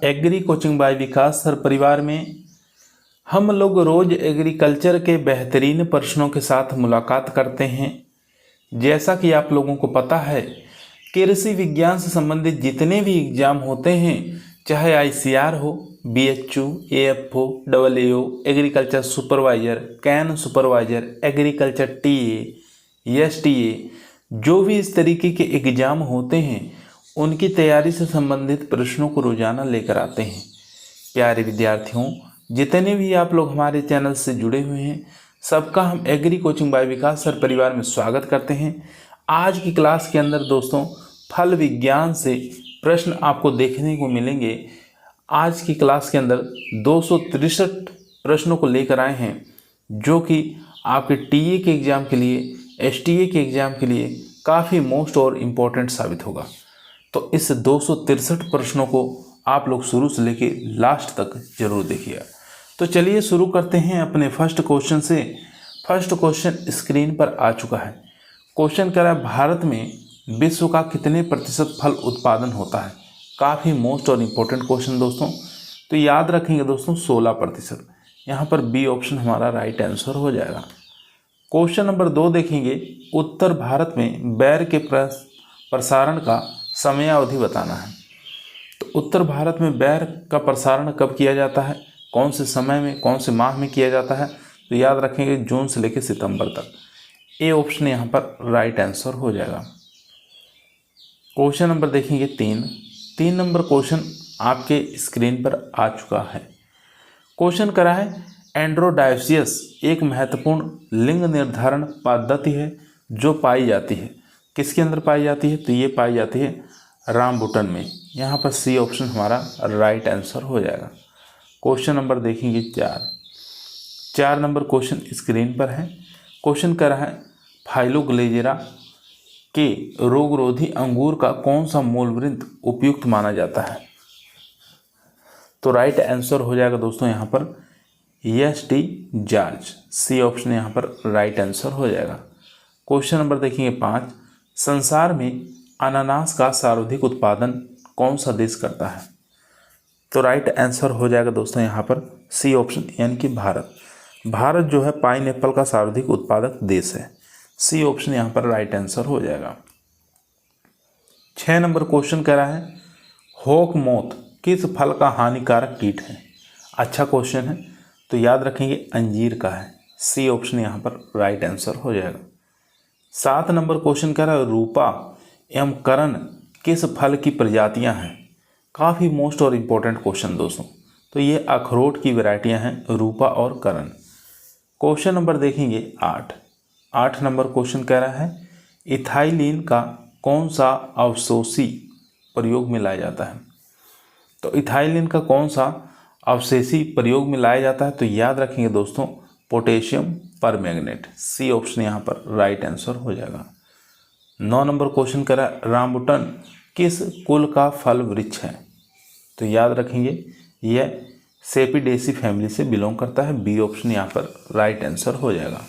Agree coaching bye विकास sir परिवार में हम लोग रोज एग्रीकल्चर के बेहतरीन प्रश्नों के साथ मुलाकात करते हैं। जैसा कि आप लोगों को पता है, कृषि विज्ञान से संबंधित जितने भी एग्जाम होते हैं, चाहे ICR हो, BHU, AFO, AAO, agriculture supervisor, can supervisor, agriculture TA, STA, जो भी इस तरीके के एग्जाम होते हैं उनकी तैयारी से संबंधित प्रश्नों को रोजाना लेकर आते हैं। प्यारे विद्यार्थियों, जितने भी आप लोग हमारे चैनल से जुड़े हुए हैं, सबका हम एग्री कोचिंग बाय विकास सर परिवार में स्वागत करते हैं। आज की क्लास के अंदर दोस्तों फल विज्ञान से प्रश्न आपको देखने को मिलेंगे। आज की क्लास के अंदर 263 प्रश्नों को लेकर आए हैं, जो कि आपके TA के एग्ज़ाम के लिए, STA के एग्ज़ाम के लिए काफ़ी मोस्ट और इम्पोर्टेंट साबित होगा। तो इस 263 प्रश्नों को आप लोग शुरू से लेके लास्ट तक जरूर देखिएगा। तो चलिए शुरू करते हैं अपने फर्स्ट क्वेश्चन से। फर्स्ट क्वेश्चन स्क्रीन पर आ चुका है। क्वेश्चन कह रहा है, भारत में विश्व का कितने प्रतिशत फल उत्पादन होता है। काफ़ी मोस्ट और इम्पोर्टेंट क्वेश्चन दोस्तों। तो याद रखेंगे दोस्तों 16%। यहाँ पर B ऑप्शन हमारा राइट आंसर हो जाएगा। क्वेश्चन नंबर 2 देखेंगे, उत्तर भारत में बैर के प्रसारण का समयावधि बताना है। तो उत्तर भारत में बैर का प्रसारण कब किया जाता है, कौन से समय में, कौन से माह में किया जाता है। तो याद रखेंगे जून से लेकर सितंबर तक। A ऑप्शन यहाँ पर राइट आंसर हो जाएगा। क्वेश्चन नंबर देखेंगे 3 नंबर क्वेश्चन आपके स्क्रीन पर आ चुका है। क्वेश्चन करा है, एंड्रोडायोसिस एक महत्वपूर्ण लिंग निर्धारण पद्धति है जो पाई जाती है। किसके अंदर पाई जाती है। तो ये पाई जाती है रामबुटन में। यहाँ पर C ऑप्शन हमारा राइट आंसर हो जाएगा। क्वेश्चन नंबर देखेंगे 4 नंबर क्वेश्चन स्क्रीन पर है। क्वेश्चन कर रहा है, फाइलोग्लेजेरा के रोगरोधी अंगूर का कौन सा मूलवृंत उपयुक्त माना जाता है। तो राइट आंसर हो जाएगा दोस्तों यहाँ पर ST जॉर्ज। C ऑप्शन यहाँ पर राइट आंसर हो जाएगा। क्वेश्चन नंबर देखेंगे 5, संसार में अनानास का सर्वाधिक उत्पादन कौन सा देश करता है। तो राइट आंसर हो जाएगा दोस्तों यहाँ पर C ऑप्शन, यानी कि भारत। भारत जो है पाइनएप्पल का सर्वाधिक उत्पादक देश है। C ऑप्शन यहाँ पर राइट आंसर हो जाएगा। 6 नंबर क्वेश्चन कह रहा है, होक मोथ किस फल का हानिकारक कीट है। अच्छा क्वेश्चन है, तो याद रखेंगे अंजीर का है। C ऑप्शन यहाँ पर राइट आंसर हो जाएगा। 7 नंबर क्वेश्चन कह रहा है, रूपा एवं करण किस फल की प्रजातियां हैं। काफ़ी मोस्ट और इम्पोर्टेंट क्वेश्चन दोस्तों। तो ये अखरोट की वैरायटियां हैं, रूपा और करण। क्वेश्चन नंबर देखेंगे 8 नंबर क्वेश्चन कह रहा है, इथाइलिन का कौन सा अवशोषी प्रयोग में लाया जाता है। तो इथाइलिन का कौन सा अवशेषी प्रयोग में लाया जाता है। तो याद रखेंगे दोस्तों पोटेशियम परमैंगनेट। C ऑप्शन यहाँ पर राइट आंसर हो जाएगा। 9 नंबर क्वेश्चन करा, रामबुटन किस कुल का फल वृक्ष है। तो याद रखेंगे यह सेपिडेसी फैमिली से बिलोंग करता है। B ऑप्शन यहाँ पर राइट आंसर हो जाएगा।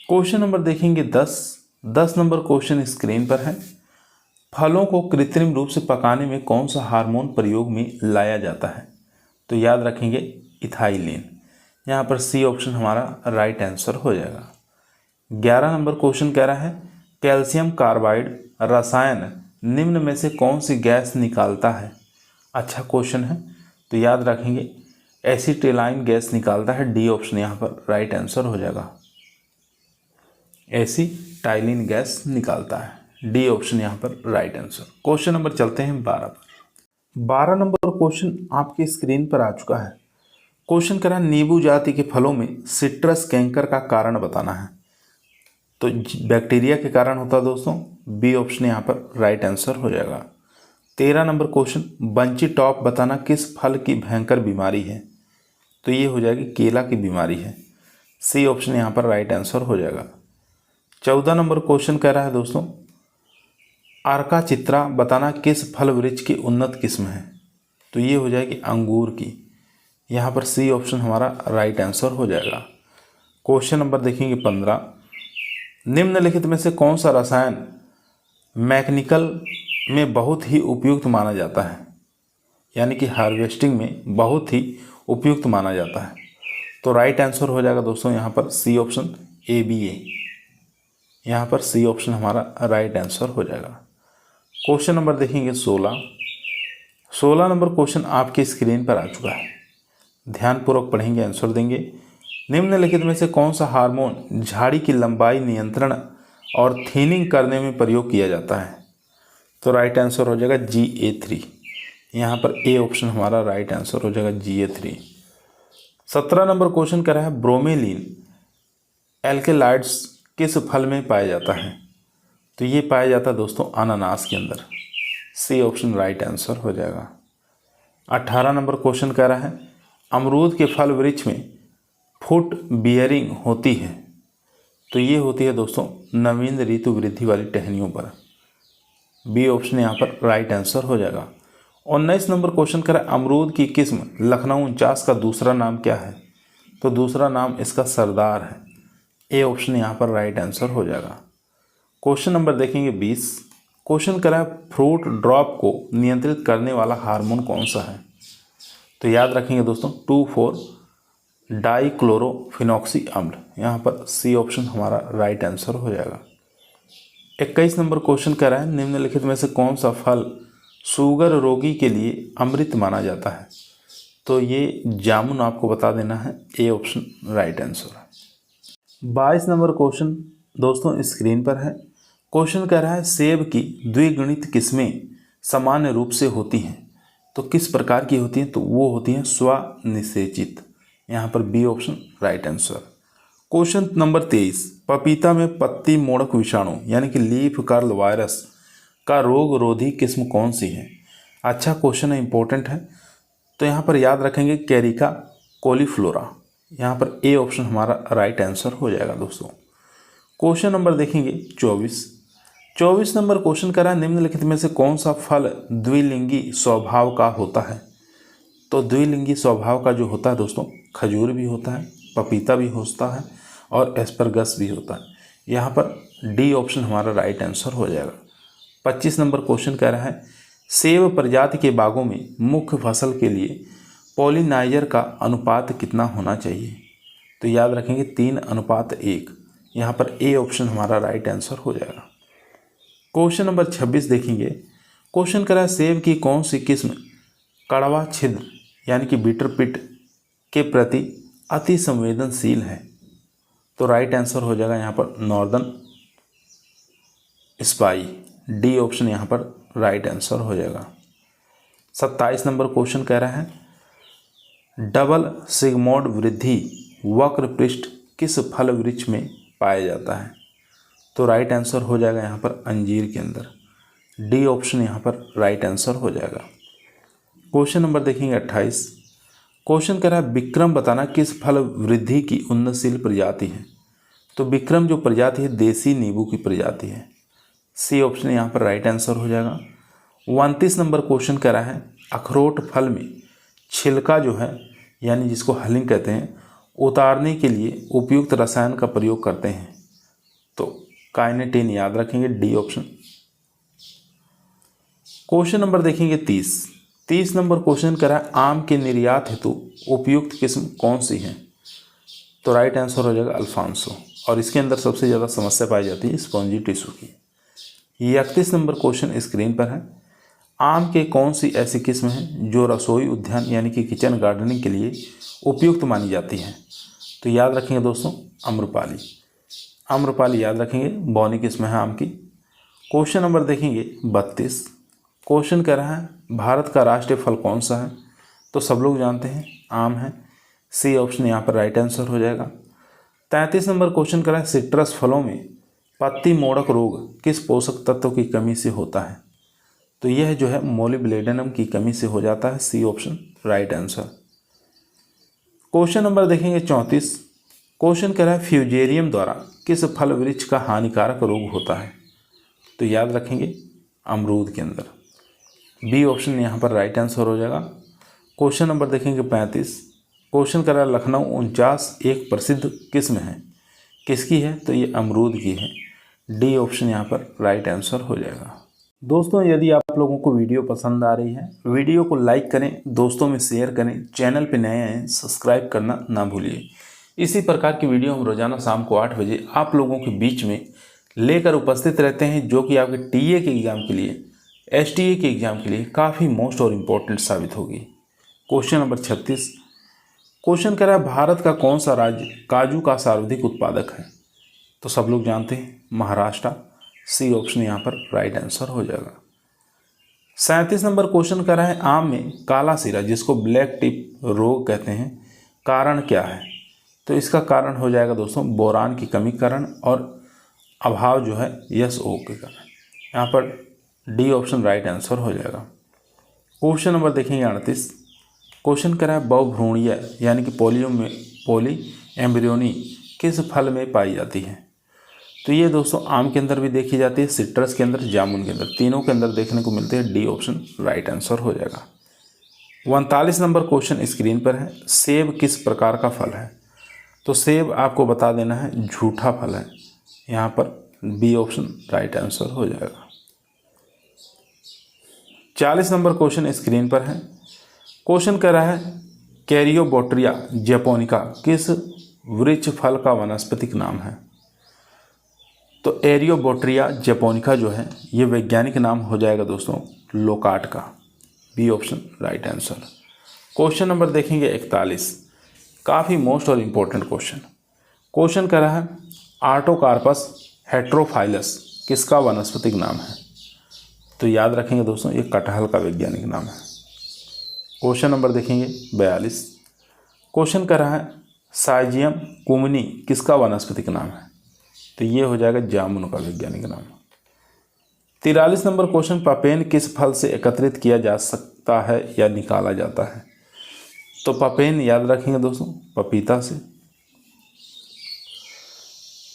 क्वेश्चन नंबर देखेंगे 10 नंबर क्वेश्चन स्क्रीन पर है, फलों को कृत्रिम रूप से पकाने में कौन सा हार्मोन प्रयोग में लाया जाता है। तो याद रखेंगे इथाइलिन। यहाँ पर C ऑप्शन हमारा राइट आंसर हो जाएगा। 11 नंबर क्वेश्चन कह रहा है, कैल्शियम कार्बाइड रसायन निम्न में से कौन सी गैस निकालता है। अच्छा क्वेश्चन है, तो याद रखेंगे एसिटिलाइन गैस निकालता है। D ऑप्शन यहाँ पर राइट आंसर हो जाएगा। एसिटाइलिन गैस निकालता है। D ऑप्शन यहाँ पर राइट आंसर। क्वेश्चन नंबर चलते हैं 12 पर। 12 नंबर क्वेश्चन आपकी स्क्रीन पर आ चुका है। क्वेश्चन करा, नींबू जाति के फलों में सिट्रस कैंकर का कारण बताना है। तो बैक्टीरिया के कारण होता है दोस्तों। B ऑप्शन यहाँ पर राइट आंसर हो जाएगा। 13 नंबर क्वेश्चन, बंची टॉप बताना किस फल की भयंकर बीमारी है। तो ये हो जाएगी केला की बीमारी है। C ऑप्शन यहाँ पर राइट आंसर हो जाएगा। 14 नंबर क्वेश्चन कह रहा है दोस्तों, अर्का चित्रा बताना किस फल वृक्ष की उन्नत किस्म है। तो ये हो जाएगी अंगूर की। यहाँ पर C ऑप्शन हमारा राइट आंसर हो जाएगा। क्वेश्चन नंबर देखेंगे 15, निम्नलिखित में से कौन सा रसायन मैकेनिकल में बहुत ही उपयुक्त माना जाता है। यानी कि हार्वेस्टिंग में बहुत ही उपयुक्त माना जाता है। तो राइट आंसर हो जाएगा दोस्तों यहाँ पर सी ऑप्शन ABA। यहाँ पर सी ऑप्शन हमारा राइट आंसर हो जाएगा। क्वेश्चन नंबर देखेंगे 16 नंबर क्वेश्चन आपके स्क्रीन पर आ चुका है। ध्यानपूर्वक पढ़ेंगे, आंसर देंगे। निम्नलिखित में से कौन सा हार्मोन झाड़ी की लंबाई नियंत्रण और थिनिंग करने में प्रयोग किया जाता है? तो राइट आंसर हो जाएगा GA3। यहाँ पर ए ऑप्शन हमारा राइट आंसर हो जाएगा GA3। 17 नंबर क्वेश्चन कर रहा है ब्रोमेलिन एल्केलाइड्स किस फल में पाया जाता है? तो ये पाया जाता है दोस्तों अनानास के अंदर। सी ऑप्शन राइट आंसर हो जाएगा। 18 नंबर क्वेश्चन कह रहा है अमरूद के फल वृक्ष में फुट बियरिंग होती है। तो ये होती है दोस्तों नवीन ऋतु वृद्धि वाली टहनियों पर। बी ऑप्शन यहाँ पर राइट आंसर हो जाएगा। 19 नंबर क्वेश्चन कह रहा है अमरूद की किस्म लखनऊ 49 का दूसरा नाम क्या है? तो दूसरा नाम इसका सरदार है। ए ऑप्शन यहाँ पर राइट आंसर हो जाएगा। क्वेश्चन नंबर देखेंगे 20। क्वेश्चन कह रहा है फ्रूट ड्रॉप को नियंत्रित करने वाला हार्मोन कौन सा है? तो याद रखेंगे दोस्तों 2,4 डाइक्लोरोफिनॉक्सी अम्ल। यहाँ पर सी ऑप्शन हमारा राइट आंसर हो जाएगा। 21 नंबर क्वेश्चन कह रहा है निम्नलिखित में से कौन सा फल शुगर रोगी के लिए अमृत माना जाता है? तो ये जामुन आपको बता देना है। ए ऑप्शन राइट आंसर है। 22 नंबर क्वेश्चन दोस्तों स्क्रीन पर है। क्वेश्चन कह रहा है सेब की द्विगुणित किस्में सामान्य रूप से होती हैं। तो किस प्रकार की होती हैं? तो वो होती हैं स्वनिषेचित। यहाँ पर B option right answer. Question number 23। पपीता में पत्ती मोड़क विषाणु यानी कि लीफ कर्ल वायरस का रोग रोधी किस्म कौन सी है? अच्छा क्वेश्चन है, इंपॉर्टेंट है। तो यहाँ पर याद रखेंगे कैरिका कोलीफ्लोरा। यहाँ पर ए ऑप्शन हमारा राइट आंसर हो जाएगा दोस्तों। क्वेश्चन नंबर देखेंगे 24 नंबर क्वेश्चन कह रहा है निम्नलिखित में से कौन सा फल द्विलिंगी स्वभाव का होता है? तो द्विलिंगी स्वभाव का जो होता है दोस्तों खजूर भी होता है, पपीता भी होता है और एस्परगस भी होता है। यहाँ पर डी ऑप्शन हमारा राइट आंसर हो जाएगा। 25 नंबर क्वेश्चन कह रहा है सेब प्रजाति के बागों में मुख्य फसल के लिए पॉलिनाइजर का अनुपात कितना होना चाहिए? तो याद रखेंगे 3:1। यहाँ पर ए ऑप्शन हमारा राइट आंसर हो जाएगा। क्वेश्चन नंबर 26 देखेंगे। क्वेश्चन करा सेब की कौन सी किस्म कड़वा छिद्र यानी कि बिटर पिट के प्रति अति संवेदनशील है? तो राइट आंसर हो जाएगा यहाँ पर नॉर्दर्न स्पाई। डी ऑप्शन यहाँ पर राइट आंसर हो जाएगा। 27 नंबर क्वेश्चन कह रहा है डबल सिग्मोइड वृद्धि वक्र पृष्ठ किस फल वृक्ष में पाया जाता है? तो राइट आंसर हो जाएगा यहाँ पर अंजीर के अंदर। डी ऑप्शन यहाँ पर राइट आंसर हो जाएगा। क्वेश्चन नंबर देखेंगे 28। क्वेश्चन कह रहा है विक्रम बताना किस फल वृद्धि की उन्नतशील प्रजाति है? तो विक्रम जो प्रजाति है देसी नींबू की प्रजाति है। सी ऑप्शन यहाँ पर राइट आंसर हो जाएगा। 29 नंबर क्वेश्चन कह रहा है अखरोट फल में छिलका जो है यानी जिसको हलिंग कहते हैं उतारने के लिए उपयुक्त रसायन का प्रयोग करते हैं। तो काइनेटिन याद रखेंगे। D option. क्वेश्चन नंबर देखेंगे 30 नंबर क्वेश्चन करा आम के निर्यात हेतु उपयुक्त किस्म कौन सी है? तो राइट आंसर हो जाएगा अल्फांसो। और इसके अंदर सबसे ज़्यादा समस्या पाई जाती है स्पॉन्जी टिश्यू की। 31 नंबर क्वेश्चन स्क्रीन पर है। आम के कौन सी ऐसी किस्म है जो रसोई उद्यान यानी कि किचन गार्डनिंग के लिए उपयुक्त मानी जाती है? तो याद रखेंगे दोस्तों आम्रपाली याद रखेंगे, बौनी किस्म है आम की। क्वेश्चन नंबर देखेंगे 32। क्वेश्चन कह रहा है भारत का राष्ट्रीय फल कौन सा है? तो सब लोग जानते हैं आम है। सी ऑप्शन यहाँ पर राइट आंसर हो जाएगा। 33 नंबर क्वेश्चन कह रहा है सिट्रस फलों में पत्ती मोड़क रोग किस पोषक तत्व की कमी से होता है? तो यह जो है मोलिब्डेनम की कमी से हो जाता है। C option right answer. Question number देखेंगे 34। क्वेश्चन कह रहा है फ्यूजेरियम द्वारा किस फल वृक्ष का हानिकारक रोग होता है? तो याद रखेंगे अमरूद के अंदर। बी ऑप्शन यहाँ पर राइट आंसर हो जाएगा। क्वेश्चन नंबर देखेंगे 35। क्वेश्चन कह रहा है लखनऊ 49 एक प्रसिद्ध किस्म है, किसकी है? तो ये अमरूद की है। डी ऑप्शन यहाँ पर राइट आंसर हो जाएगा। दोस्तों यदि आप लोगों को वीडियो पसंद आ रही है, वीडियो को लाइक करें, दोस्तों में शेयर करें, चैनल पे नए हैं सब्सक्राइब करना ना भूलिए। इसी प्रकार की वीडियो हम रोजाना शाम को 8 बजे आप लोगों के बीच में लेकर उपस्थित रहते हैं, जो कि आपके टीए के एग्ज़ाम के लिए, एसटीए के एग्ज़ाम के लिए काफ़ी मोस्ट और इम्पोर्टेंट साबित होगी। क्वेश्चन नंबर 36 क्वेश्चन कह रहा है, भारत का कौन सा राज्य काजू का सर्वाधिक उत्पादक है? तो सब लोग जानते हैं महाराष्ट्र। सी ऑप्शन यहाँ पर राइट आंसर हो जाएगा। 37 नंबर क्वेश्चन कर रहा है, आम में काला सिरा जिसको ब्लैक टिप रोग कहते हैं, कारण क्या है? तो इसका कारण हो जाएगा दोस्तों बोरान की कमी के कारण और अभाव जो है SO के कारण। यहाँ पर डी ऑप्शन राइट आंसर हो जाएगा। क्वेश्चन नंबर देखेंगे 38 क्वेश्चन कर रहा है, बहुभ्रूणीय यानी कि पॉली एम्ब्रियोनी किस फल में पाई जाती है? तो ये दोस्तों आम के अंदर भी देखी जाती है, सिट्रस के अंदर, जामुन के अंदर, तीनों के अंदर देखने को मिलते हैं। डी ऑप्शन राइट आंसर हो जाएगा। 39 नंबर क्वेश्चन स्क्रीन पर है, सेब किस प्रकार का फल है? तो सेब आपको बता देना है झूठा फल है, यहाँ पर बी ऑप्शन राइट आंसर हो जाएगा। 40 नंबर क्वेश्चन स्क्रीन पर है, क्वेश्चन कह रहा है, कैरियोबोट्रिया जैपोनिका किस वृक्ष फल का वानस्पतिक नाम है? तो एरियोबोट्रिया जैपोनिका जो है ये वैज्ञानिक नाम हो जाएगा दोस्तों लोकाट का। B option right answer. Question number देखेंगे 41, काफ़ी मोस्ट और इम्पोर्टेंट क्वेश्चन कह रहा है, आर्टोकार्पस हेट्रोफाइलस किसका वानस्पतिक नाम है? तो याद रखेंगे दोस्तों ये कटहल का वैज्ञानिक नाम है। क्वेश्चन नंबर देखेंगे 42, क्वेश्चन कह रहा है, साइजियम कुमनी किसका वानस्पतिक नाम है? तो ये हो जाएगा जामुन का वैज्ञानिक नाम। 43 नंबर क्वेश्चन, पपेन किस फल से एकत्रित किया जा सकता है या निकाला जाता है? तो पपेन याद रखेंगे दोस्तों पपीता से।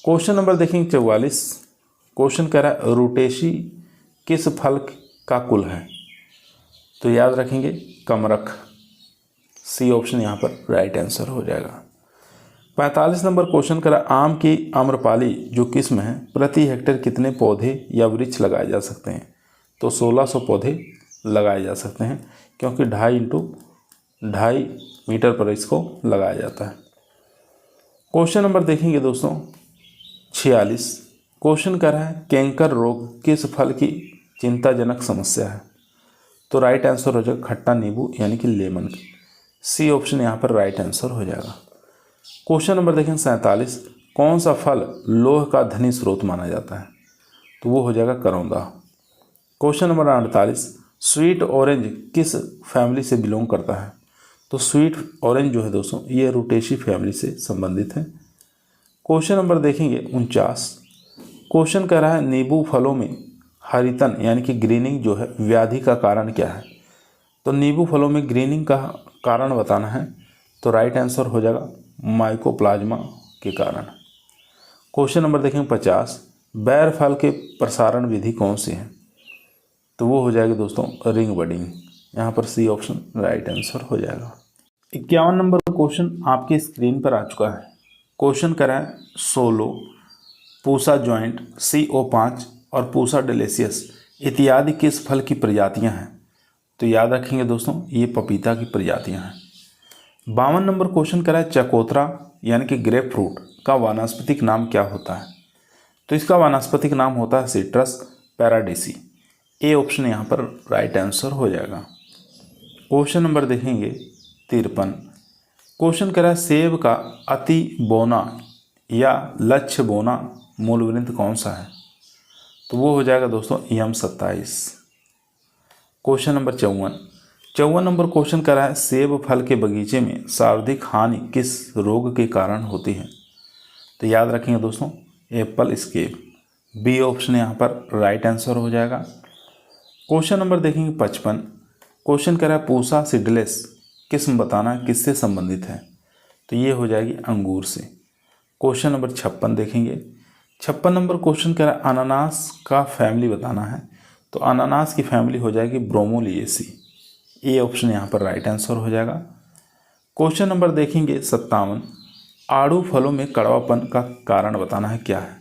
क्वेश्चन नंबर देखेंगे 44, क्वेश्चन कह रहा है, रूटेसी किस फल का कुल है? तो याद रखेंगे कमरख। सी ऑप्शन यहाँ पर राइट आंसर हो जाएगा। 45 नंबर क्वेश्चन करा, आम की आम्रपाली जो किस्म है प्रति हेक्टेयर कितने पौधे या वृक्ष लगाए जा सकते हैं? तो 1600 पौधे लगाए जा सकते हैं, क्योंकि 2.5 मीटर पर इसको लगाया जाता है। क्वेश्चन नंबर देखेंगे दोस्तों 46, क्वेश्चन कर रहा है, कैंकर रोग किस फल की चिंताजनक समस्या है? तो राइट आंसर हो जाएगा खट्टा नींबू यानी कि लेमन की। सी ऑप्शन यहाँ पर राइट आंसर हो जाएगा। क्वेश्चन नंबर देखें 47, कौन सा फल लोह का धनी स्रोत माना जाता है? तो वो हो जाएगा करौंदा। क्वेश्चन नंबर 48, स्वीट ऑरेंज किस फैमिली से बिलोंग करता है? तो स्वीट ऑरेंज जो है दोस्तों ये रूटेसी फैमिली से संबंधित है। क्वेश्चन नंबर देखेंगे 49, क्वेश्चन कह रहा है, नींबू फलों में हरितन यानी कि ग्रीनिंग जो है व्याधि का कारण क्या है? तो नींबू फलों में ग्रीनिंग का कारण बताना है, तो राइट आंसर हो जाएगा माइकोप्लाज्मा के कारण। क्वेश्चन नंबर देखेंगे 50, बैर फल के प्रसारण विधि कौन सी है? तो वो हो जाएगी दोस्तों रिंग बडिंग। यहाँ पर सी ऑप्शन राइट आंसर हो जाएगा। 51 नंबर क्वेश्चन आपके स्क्रीन पर आ चुका है। क्वेश्चन करा है, सोलो, पूसा जॉइंट, CO5 और पूसा डेलिशियस इत्यादि किस फल की प्रजातियां हैं? तो याद रखेंगे दोस्तों ये पपीता की प्रजातियां हैं। 52 नंबर क्वेश्चन करा है, चकोतरा यानी कि ग्रेप फ्रूट का वानस्पतिक नाम क्या होता है? तो इसका वानस्पतिक नाम होता है सिट्रस पैराडिसी। ए ऑप्शन यहाँ पर राइट आंसर हो जाएगा। क्वेश्चन नंबर देखेंगे 53, क्वेश्चन करा है, सेब का अति बोना या लक्ष्य बोना मूलवृंत कौन सा है? तो वो हो जाएगा दोस्तों M27। Question number 54 number question करा है, सेब फल के बगीचे में सर्वाधिक हानि किस रोग के कारण होती है? तो याद रखेंगे दोस्तों एप्पल स्केब। बी ऑप्शन यहाँ पर राइट आंसर हो जाएगा। क्वेश्चन नंबर देखेंगे 55, क्वेश्चन करा है, पूसा सीडलेस किस्म बताना किससे संबंधित है? तो ये हो जाएगी अंगूर से। क्वेश्चन नंबर 56 देखेंगे। 56 नंबर क्वेश्चन करा है, अनानास का फैमिली बताना है। तो अनानास की फैमिली हो जाएगी ब्रोमोलिएसी। ए ऑप्शन यहाँ पर राइट आंसर हो जाएगा। क्वेश्चन नंबर देखेंगे 57, आड़ू फलों में कड़वापन का कारण बताना है क्या है?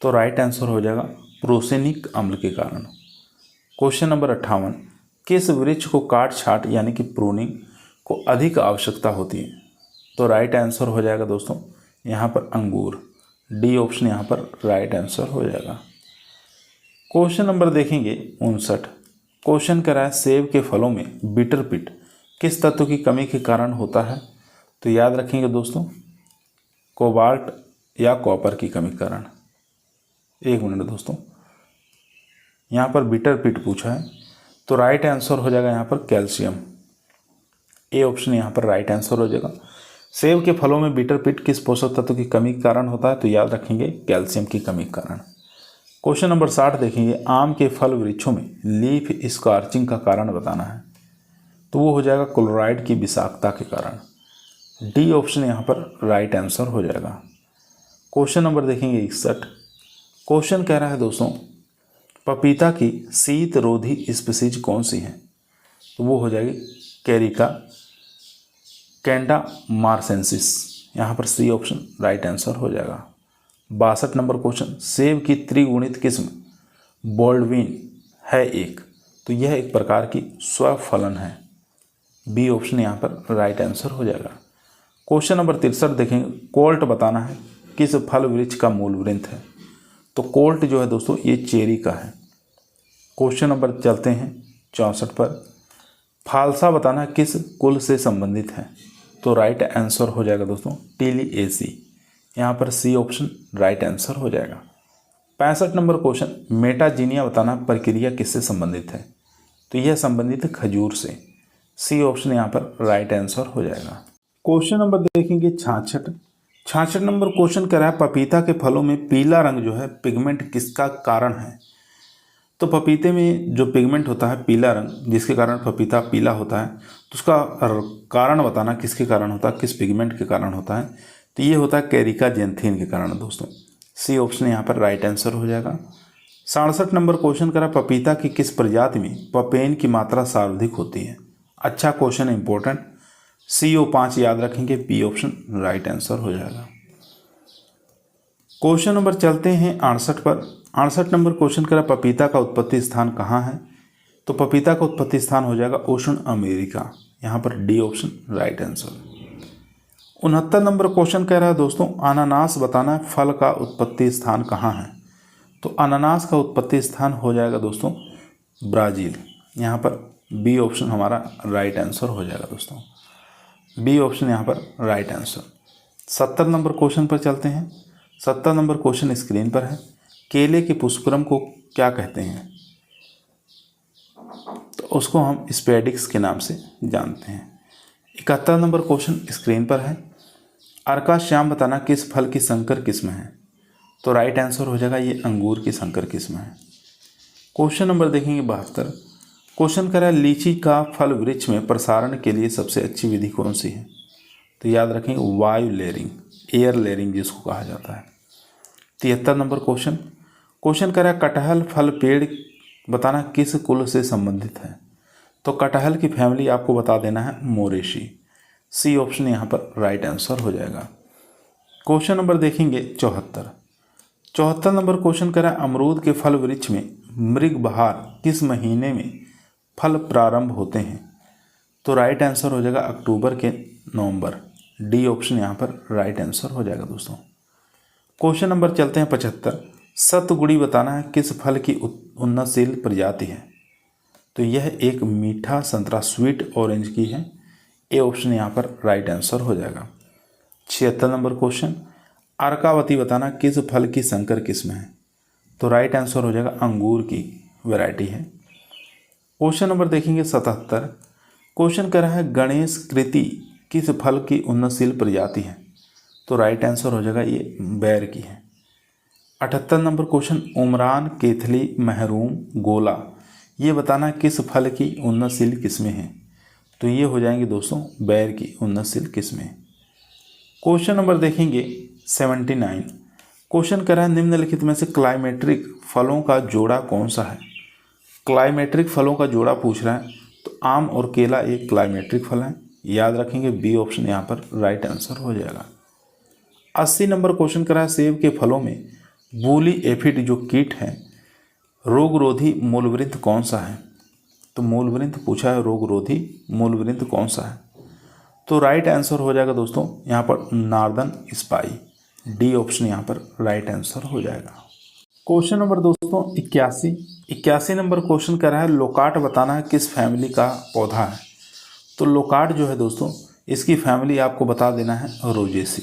तो राइट आंसर हो जाएगा प्रोसेनिक अम्ल के कारण। क्वेश्चन नंबर 58, किस वृक्ष को काट छांट यानी कि प्रूनिंग को अधिक आवश्यकता होती है? तो राइट आंसर हो जाएगा दोस्तों यहाँ पर अंगूर। डी ऑप्शन यहाँ पर राइट आंसर हो जाएगा। क्वेश्चन नंबर देखेंगे 59, क्वेश्चन कह रहा है सेब के फलों में बिटर पिट किस तत्व की कमी के कारण होता है? तो याद रखेंगे दोस्तों, कोबाल्ट या कॉपर की कमी के कारण। एक मिनट दोस्तों, यहाँ पर बिटर पिट पूछा है तो राइट आंसर हो जाएगा यहाँ पर कैल्शियम। ए ऑप्शन यहाँ पर राइट आंसर हो जाएगा। सेब के फलों में बिटर पिट किस पोषक तत्व की कमी के कारण होता है? तो याद रखेंगे कैल्शियम की कमी के कारण। क्वेश्चन नंबर 60 देखेंगे, आम के फल वृक्षों में लीफ स्कॉर्चिंग का कारण बताना है। तो वो हो जाएगा क्लोराइड की विषाक्तता के कारण। डी ऑप्शन यहाँ पर राइट आंसर हो जाएगा। क्वेश्चन नंबर देखेंगे 61, क्वेश्चन कह रहा है दोस्तों पपीता की शीत रोधी स्पीसीज कौन सी है? तो वो हो जाएगी कैरिका कैंडामार्सेंसिस। यहाँ पर सी ऑप्शन राइट आंसर हो जाएगा। 62 नंबर क्वेश्चन, सेब की त्रिगुणित किस्म बोल्डविन है एक, तो यह एक प्रकार की स्वफलन है। बी ऑप्शन यहाँ पर राइट आंसर हो जाएगा। क्वेश्चन नंबर 63 देखेंगे, कोल्ट बताना है किस फल वृक्ष का मूल वृंत है? तो कोल्ट जो है दोस्तों ये चेरी का है। क्वेश्चन नंबर चलते हैं 64 पर, फालसा बताना है किस कुल से संबंधित है? तो राइट आंसर हो जाएगा दोस्तों टीलिएसी। यहाँ पर सी ऑप्शन राइट आंसर हो जाएगा। 65 नंबर क्वेश्चन, मेटाजीनिया बताना प्रक्रिया किससे संबंधित है? तो यह संबंधित है खजूर से। सी ऑप्शन यहाँ पर राइट आंसर हो जाएगा। क्वेश्चन नंबर देखेंगे 66 नंबर क्वेश्चन कह रहा है पपीता के फलों में पीला रंग जो है पिगमेंट किसका कारण है? तो पपीते में जो पिगमेंट होता है पीला रंग, जिसके कारण पपीता पीला होता है, तो उसका कारण बताना किसके कारण होता है, किस पिगमेंट के कारण होता है? तो ये होता है कैरिका जेंथिन के कारण दोस्तों। सी ऑप्शन यहाँ पर राइट आंसर हो जाएगा। 67 नंबर क्वेश्चन करा पपीता की किस प्रजाति में पपेन की मात्रा सर्वाधिक होती है? अच्छा क्वेश्चन, इंपॉर्टेंट। CO5 याद रखेंगे, बी ऑप्शन राइट आंसर हो जाएगा। क्वेश्चन नंबर चलते हैं 68 पर। 68 नंबर क्वेश्चन करा पपीता का उत्पत्ति स्थान कहाँ है? तो पपीता का उत्पत्ति स्थान हो जाएगा उष्ण अमेरिका। यहाँ पर D option right answer. 69 number question कह रहा है दोस्तों अनानास बताना है फल का उत्पत्ति स्थान कहाँ है? तो अनानास का उत्पत्ति स्थान हो जाएगा दोस्तों ब्राज़ील। यहाँ पर बी ऑप्शन हमारा राइट आंसर हो जाएगा दोस्तों। बी ऑप्शन यहाँ पर राइट आंसर। 70 नंबर क्वेश्चन पर चलते हैं। 70 नंबर क्वेश्चन स्क्रीन पर है, केले के पुष्पक्रम को क्या कहते हैं? तो उसको हम स्पेडिक्स के नाम से जानते हैं। 71 नंबर क्वेश्चन स्क्रीन पर है, अर्का श्याम बताना किस फल की संकर किस्म है? तो राइट आंसर हो जाएगा ये अंगूर की संकर किस्म है। क्वेश्चन नंबर देखेंगे 72। क्वेश्चन करा लीची का फल वृक्ष में प्रसारण के लिए सबसे अच्छी विधि कौन सी है? तो याद रखेंगे वायु लेयरिंग, एयर लेयरिंग जिसको कहा जाता है। 73 नंबर क्वेश्चन करा कटहल फल पेड़ बताना किस कुल से संबंधित है? तो कटहल की फैमिली आपको बता देना है मोरेशी। सी ऑप्शन यहाँ पर राइट आंसर हो जाएगा। क्वेश्चन नंबर देखेंगे 74 नंबर क्वेश्चन करा अमरूद के फल वृक्ष में मृगबहार किस महीने में फल प्रारंभ होते हैं? तो राइट आंसर हो जाएगा अक्टूबर के नवंबर। डी ऑप्शन यहाँ पर राइट आंसर हो जाएगा दोस्तों। क्वेश्चन नंबर चलते हैं 75। सतगुड़ी बताना है किस फल की उन्नतशील प्रजाति है? तो यह एक मीठा संतरा स्वीट ऑरेंज की है। ए ऑप्शन यहाँ पर राइट आंसर हो जाएगा। 76 नंबर क्वेश्चन, अर्कावती बताना किस फल की संकर किस्म है? तो राइट आंसर हो जाएगा अंगूर की वैरायटी है। क्वेश्चन नंबर देखेंगे 77। क्वेश्चन कर रहा है गणेश कृति किस फल की उन्नतशील प्रजाति है? तो राइट आंसर हो जाएगा ये बैर की है। 78 नंबर क्वेश्चन, उमरान केथली महरूम गोला ये बताना किस फल की उन्नतशील किस्में हैं? तो ये हो जाएंगे दोस्तों बैर की उन्नतशील किस्में। क्वेश्चन नंबर देखेंगे 79। क्वेश्चन कर रहा है निम्नलिखित में से क्लाइमेट्रिक फलों का जोड़ा कौन सा है? क्लाइमेट्रिक फलों का जोड़ा पूछ रहा है, तो आम और केला एक क्लाइमेट्रिक फल है। याद रखेंगे बी ऑप्शन यहाँ पर राइट आंसर हो जाएगा। 80 नंबर क्वेश्चन कर रहा है सेब के फलों में बूली एफिड जो कीट है रोगरोधी मूलवृंत कौन सा है? तो मूलवृंत पूछा है, रोगरोधी मूलवृंत कौन सा है? तो राइट आंसर हो जाएगा दोस्तों यहाँ पर नॉर्दर्न स्पाई। डी ऑप्शन यहाँ पर राइट आंसर हो जाएगा। क्वेश्चन नंबर दोस्तों 81 नंबर क्वेश्चन कर रहा है लोकाट बताना है किस फैमिली का पौधा है। तो लोकाट जो है दोस्तों इसकी फैमिली आपको बता देना है रोजेसी।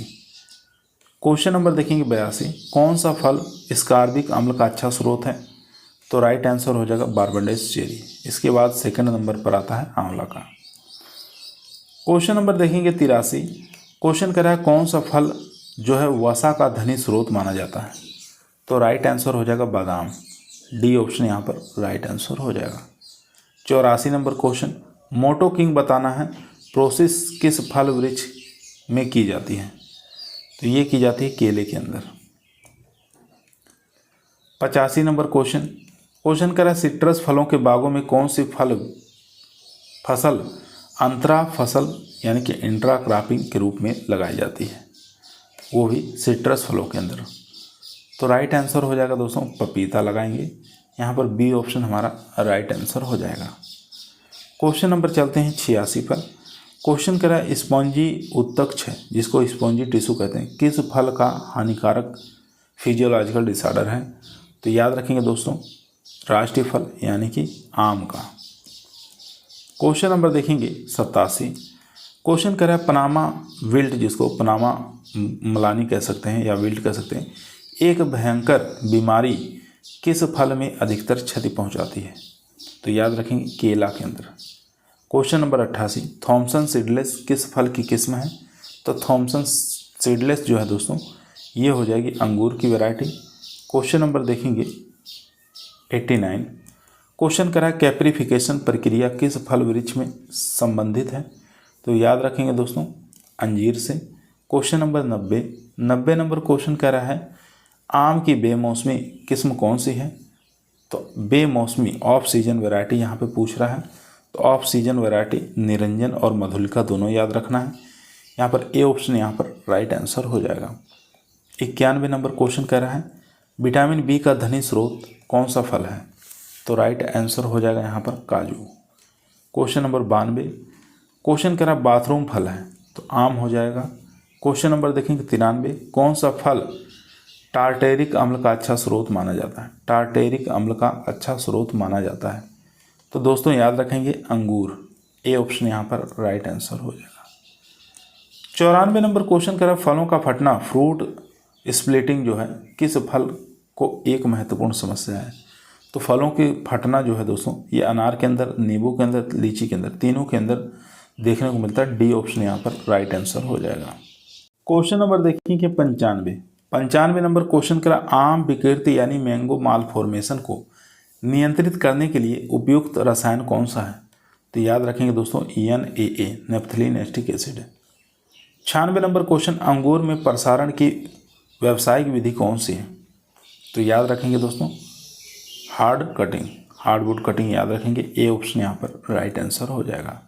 क्वेश्चन नंबर देखेंगे 82, कौन सा फल स्कारबिक अम्ल का अच्छा स्रोत है? तो राइट आंसर हो जाएगा बारबेडोस चेरी। इसके बाद सेकंड नंबर पर आता है आंवला का। क्वेश्चन नंबर देखेंगे 83, क्वेश्चन कर रहा है कौन सा फल जो है वसा का धनी स्रोत माना जाता है? तो राइट आंसर हो जाएगा बादाम। डी ऑप्शन यहाँ पर राइट आंसर हो जाएगा। 84 नंबर क्वेश्चन, मोटो किंग बताना है प्रोसेस किस फल वृक्ष में की जाती है? तो ये की जाती है केले के अंदर। 85 नंबर क्वेश्चन कर रहा है सिट्रस फलों के बागों में कौन सी फसल अंतरा फसल यानी कि इंट्रा क्रॉपिंग के रूप में लगाई जाती है, वो भी सिट्रस फलों के अंदर? तो राइट आंसर हो जाएगा दोस्तों पपीता लगाएंगे। यहाँ पर बी ऑप्शन हमारा राइट आंसर हो जाएगा। क्वेश्चन नंबर चलते हैं 86 पर। क्वेश्चन करा स्पॉन्जी उत्तक्ष है जिसको स्पॉन्जी टिश्यू कहते हैं, किस फल का हानिकारक फिजियोलॉजिकल डिसऑर्डर है? तो याद रखेंगे दोस्तों राष्ट्रीय फल यानी कि आम का। क्वेश्चन नंबर देखेंगे 87। क्वेश्चन करा पनामा विल्ट जिसको पनामा मलानी कह सकते हैं या विल्ट कह सकते हैं, एक भयंकर बीमारी किस फल में अधिकतर क्षति पहुंचाती है? तो याद रखेंगे केला के अंदर। क्वेश्चन नंबर 88, थॉमसन सीडलेस किस फल की किस्म है? तो थॉमसन सीडलेस जो है दोस्तों ये हो जाएगी अंगूर की वैरायटी। क्वेश्चन नंबर देखेंगे 89। क्वेश्चन करा कैप्रिफिकेशन प्रक्रिया किस फल वृक्ष में संबंधित है? तो याद रखेंगे दोस्तों अंजीर से। क्वेश्चन नंबर 90 नंबर क्वेश्चन कह रहा है आम की बेमौसमी किस्म कौन सी है? तो बेमौसमी ऑफ सीजन वैरायटी यहाँ पे पूछ रहा है। तो ऑफ सीजन वैरायटी निरंजन और मधुलिका दोनों याद रखना है। यहाँ पर ए ऑप्शन यहाँ पर राइट आंसर हो जाएगा। 91 नंबर क्वेश्चन कह रहा है विटामिन बी का धनी स्रोत कौन सा फल है? तो राइट आंसर हो जाएगा यहाँ पर काजू। क्वेश्चन नंबर 92, क्वेश्चन कह रहा बाथरूम फल है तो आम हो जाएगा। क्वेश्चन नंबर देखेंगे 93, कौन सा फल टार्टेरिक अम्ल का अच्छा स्रोत माना जाता है? टार्टेरिक अम्ल का अच्छा स्रोत माना जाता है। तो दोस्तों याद रखेंगे अंगूर। ए ऑप्शन यहाँ पर राइट आंसर हो जाएगा। 94 नंबर क्वेश्चन कह रहा फलों का फटना फ्रूट स्प्लिटिंग जो है किस फल को एक महत्वपूर्ण समस्या है? तो फलों के फटना जो है दोस्तों ये अनार के अंदर, नींबू के अंदर, लीची के अंदर, तीनों के अंदर देखने को मिलता है। डी ऑप्शन यहाँ पर राइट आंसर हो जाएगा। क्वेश्चन नंबर देखिए 95 नंबर क्वेश्चन करा आम विकृति यानी मैंगो माल फॉर्मेशन को नियंत्रित करने के लिए उपयुक्त रसायन कौन सा है? तो याद रखेंगे दोस्तों NAA naphthalene acetic acid. 96 number question अंगूर में प्रसारण की व्यावसायिक विधि कौन सी है? तो याद रखेंगे दोस्तों हार्डवुड कटिंग याद रखेंगे। ए ऑप्शन यहाँ पर राइट आंसर हो जाएगा।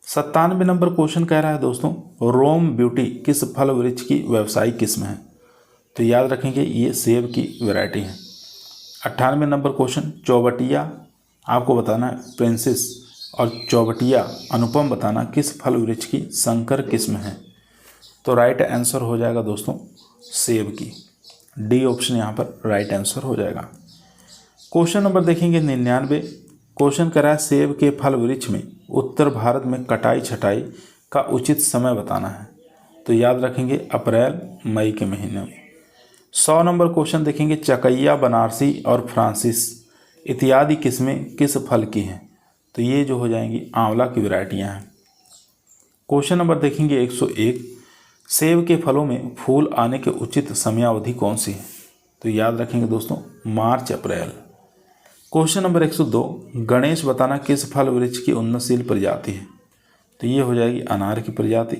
97 नंबर क्वेश्चन कह रहा है दोस्तों रोम ब्यूटी किस फल वृक्ष की व्यावसायिक किस्म है? तो याद रखेंगे ये सेब की वैरायटी है। 98 नंबर क्वेश्चन चौबटिया आपको बताना है प्रिंसेस और चौबटिया अनुपम बताना किस फल वृक्ष की संकर किस्म है? तो राइट आंसर हो जाएगा दोस्तों सेब की। डी ऑप्शन यहाँ पर राइट आंसर हो जाएगा। क्वेश्चन नंबर देखेंगे 99। क्वेश्चन करा है सेब के फल वृक्ष में उत्तर भारत में कटाई छटाई का उचित समय बताना है। तो याद रखेंगे अप्रैल मई के महीने में। 100 नंबर क्वेश्चन देखेंगे चकैया, बनारसी और फ्रांसिस इत्यादि किस्में किस फल की हैं? तो ये जो हो जाएंगी आंवला की वैरायटियाँ हैं। क्वेश्चन नंबर देखेंगे 101, सेब के फलों में फूल आने के उचित समयावधि कौन सी है? तो याद रखेंगे दोस्तों मार्च अप्रैल। क्वेश्चन नंबर 102, गणेश बताना किस फल वृक्ष की उन्नतशील प्रजाति है? तो ये हो जाएगी अनार की प्रजाति।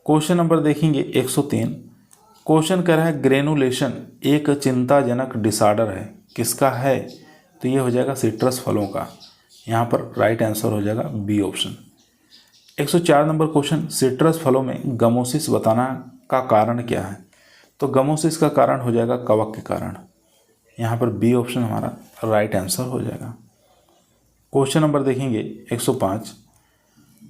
क्वेश्चन नंबर देखेंगे 103। क्वेश्चन कह रहा है ग्रेनुलेशन एक चिंताजनक डिसऑर्डर है, किसका है? तो ये हो जाएगा सिट्रस फलों का। यहाँ पर राइट आंसर हो जाएगा बी ऑप्शन। 104 नंबर क्वेश्चन सिट्रस फलों में गमोसिस बताना का कारण क्या है? तो गमोसिस का कारण हो जाएगा कवक के कारण। यहाँ पर बी ऑप्शन हमारा राइट आंसर हो जाएगा। क्वेश्चन नंबर देखेंगे 105।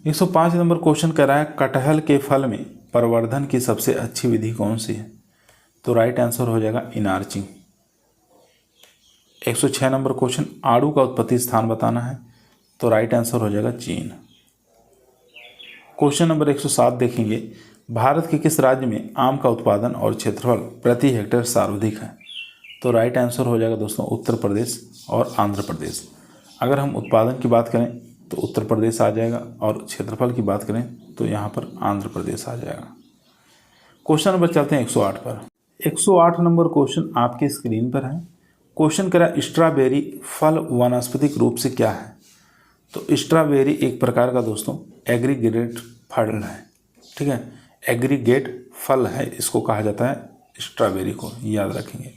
105 नंबर क्वेश्चन कह रहा है कटहल के फल में प्रवर्धन की सबसे अच्छी विधि कौन सी है? तो राइट आंसर हो जाएगा इनार्चिंग। 106 नंबर क्वेश्चन आड़ू का उत्पत्ति स्थान बताना है, तो राइट आंसर हो जाएगा चीन। क्वेश्चन नंबर 107 देखेंगे भारत के किस राज्य में आम का उत्पादन और क्षेत्रफल प्रति हेक्टेयर सर्वाधिक है? तो राइट आंसर हो जाएगा दोस्तों उत्तर प्रदेश और आंध्र प्रदेश। अगर हम उत्पादन की बात करें तो उत्तर प्रदेश आ जाएगा और क्षेत्रफल की बात करें तो यहाँ पर आंध्र प्रदेश आ जाएगा। क्वेश्चन नंबर चलते हैं 108 पर। 108 नंबर क्वेश्चन आपके स्क्रीन पर है। क्वेश्चन करा स्ट्रॉबेरी फल वानस्पतिक रूप से क्या है? तो स्ट्रॉबेरी एक प्रकार का दोस्तों एग्रीगेट फल है, ठीक है, एग्रीगेट फल है, इसको कहा जाता है स्ट्रॉबेरी को, याद रखेंगे।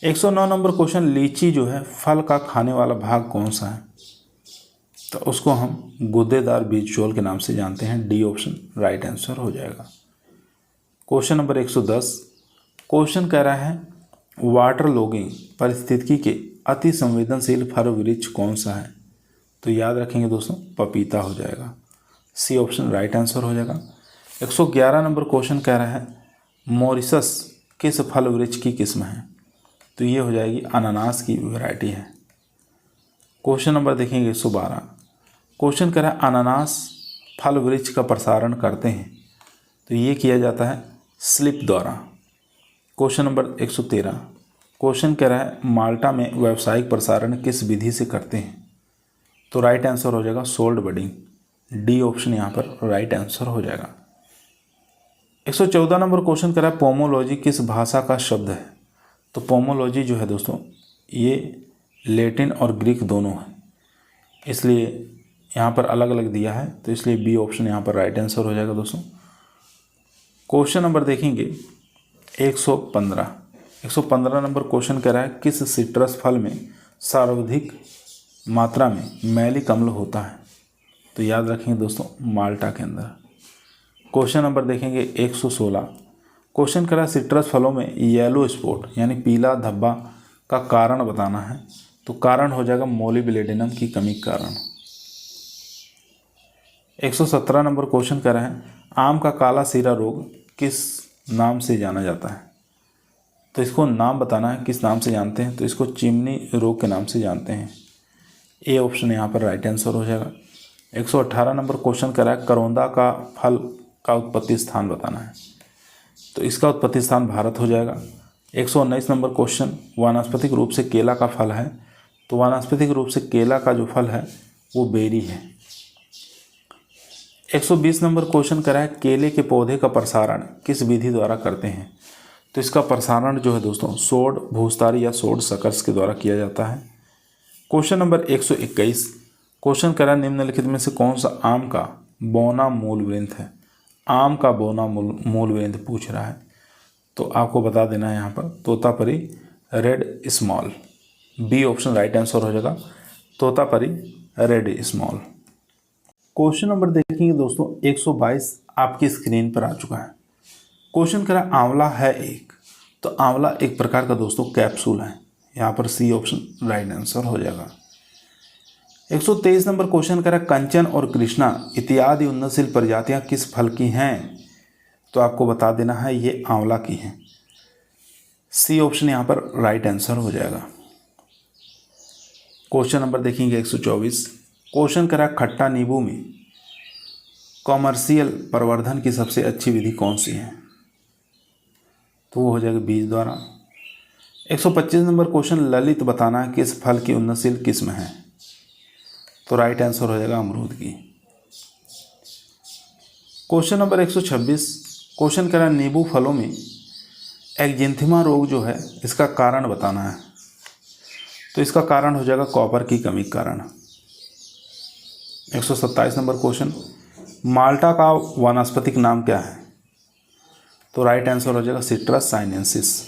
109 नंबर क्वेश्चन लीची जो है फल का खाने वाला भाग कौन सा है? तो उसको हम गुद्देदार बीज चोल के नाम से जानते हैं, डी ऑप्शन राइट आंसर हो जाएगा। क्वेश्चन नंबर 110 क्वेश्चन कह रहा है वाटर लॉगिंग पारिस्थितिकी के अति संवेदनशील फल वृक्ष कौन सा है? तो याद रखेंगे दोस्तों पपीता हो जाएगा, सी ऑप्शन राइट आंसर हो जाएगा। 111 नंबर क्वेश्चन कह रहा है मॉरिशस किस फल वृक्ष की किस्म है? तो ये हो जाएगी अनानास की वैरायटी है। क्वेश्चन नंबर देखेंगे 112 क्वेश्चन कह रहा है अनानास फल वृक्ष का प्रसारण करते हैं, तो ये किया जाता है स्लिप द्वारा। क्वेश्चन नंबर 113 क्वेश्चन कह रहा है माल्टा में व्यावसायिक प्रसारण किस विधि से करते हैं? तो राइट आंसर हो जाएगा सोल्ड बडिंग, डी ऑप्शन यहाँ पर राइट आंसर हो जाएगा। 114 नंबर क्वेश्चन कह रहा है पोमोलॉजी किस भाषा का शब्द है? तो पोमोलॉजी जो है दोस्तों ये लैटिन और ग्रीक दोनों है, इसलिए यहाँ पर अलग अलग दिया है, तो इसलिए बी ऑप्शन यहाँ पर राइट आंसर हो जाएगा दोस्तों। क्वेश्चन नंबर देखेंगे 115 नंबर क्वेश्चन कह रहा है किस सिट्रस फल में सर्वाधिक मात्रा में मैलिक अम्ल होता है? तो याद रखेंगे दोस्तों माल्टा के अंदर। क्वेश्चन नंबर देखेंगे 116 क्वेश्चन कह रहा है सिट्रस फलों में येलो स्पॉट यानी पीला धब्बा का कारण बताना है, तो कारण हो जाएगा मोलिब्लेडिनम की कमी के कारण। 117 नंबर क्वेश्चन कह रहा है आम का काला सिरा रोग किस नाम से जाना जाता है? तो इसको नाम बताना है, किस नाम से जानते हैं? तो इसको चिमनी रोग के नाम से जानते हैं, ए ऑप्शन यहाँ पर राइट आंसर हो जाएगा। 118 नंबर क्वेश्चन कर रहा है करौंदा का फल का उत्पत्ति स्थान बताना है, तो इसका उत्पत्ति स्थान भारत हो जाएगा। 119 नंबर क्वेश्चन वानस्पतिक रूप से केला का फल है, तो वानस्पतिक रूप से केला का जो फल है वो बेरी है। 120 नंबर क्वेश्चन करा है केले के पौधे का प्रसारण किस विधि द्वारा करते हैं? तो इसका प्रसारण जो है दोस्तों सोड भूस्तारी या सोड सकर्स के द्वारा किया जाता है। क्वेश्चन नंबर 121 क्वेश्चन करा निम्नलिखित में से कौन सा आम का बौना मूल वृंत है? आम का बौना मूल वृंत पूछ रहा है, तो आपको बता देना है यहाँ पर Totapuri red small, B option right answer हो जाएगा, Totapuri red small. Question number देखेंगे दोस्तों 122 आपकी स्क्रीन पर आ चुका है। क्वेश्चन करा आंवला है एक, तो आंवला एक प्रकार का दोस्तों कैप्सूल है, यहाँ पर सी ऑप्शन राइट आंसर हो जाएगा। 123 नंबर क्वेश्चन करा कंचन और कृष्णा इत्यादि उन्नतशील प्रजातियां किस फल की हैं? तो आपको बता देना है ये आंवला की हैं, सी ऑप्शन यहाँ पर राइट आंसर हो जाएगा। क्वेश्चन नंबर देखेंगे 124 क्वेश्चन करा खट्टा नींबू में कॉमर्शियल प्रवर्धन की सबसे अच्छी विधि कौन सी है? तो वो हो जाएगा बीज द्वारा। 125 नंबर क्वेश्चन ललित बताना है किस फल की उन्नतशील किस्म है? तो राइट आंसर हो जाएगा अमरूद की। क्वेश्चन नंबर 126 क्वेश्चन करा नींबू फलों में एक्जिंथिमा रोग जो है इसका कारण बताना है, तो इसका कारण हो जाएगा कॉपर की कमी के कारण। 127 नंबर क्वेश्चन माल्टा का वानस्पतिक नाम क्या है? तो राइट आंसर हो जाएगा सिट्रस साइनेंसिस।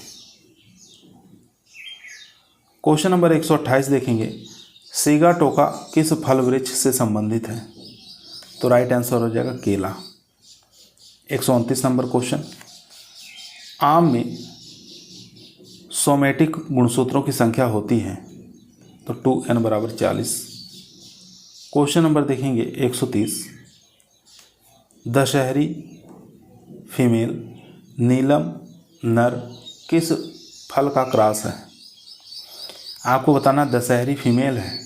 क्वेश्चन नंबर 128 देखेंगे सीगाटोका किस फल वृक्ष से संबंधित है? तो राइट आंसर हो जाएगा केला। 129 नंबर क्वेश्चन आम में सोमेटिक गुणसूत्रों की संख्या होती है? तो 2n बराबर 40। क्वेश्चन नंबर देखेंगे 130। दशहरी फीमेल नीलम नर किस फल का क्रॉस है? आपको बताना दशहरी फीमेल है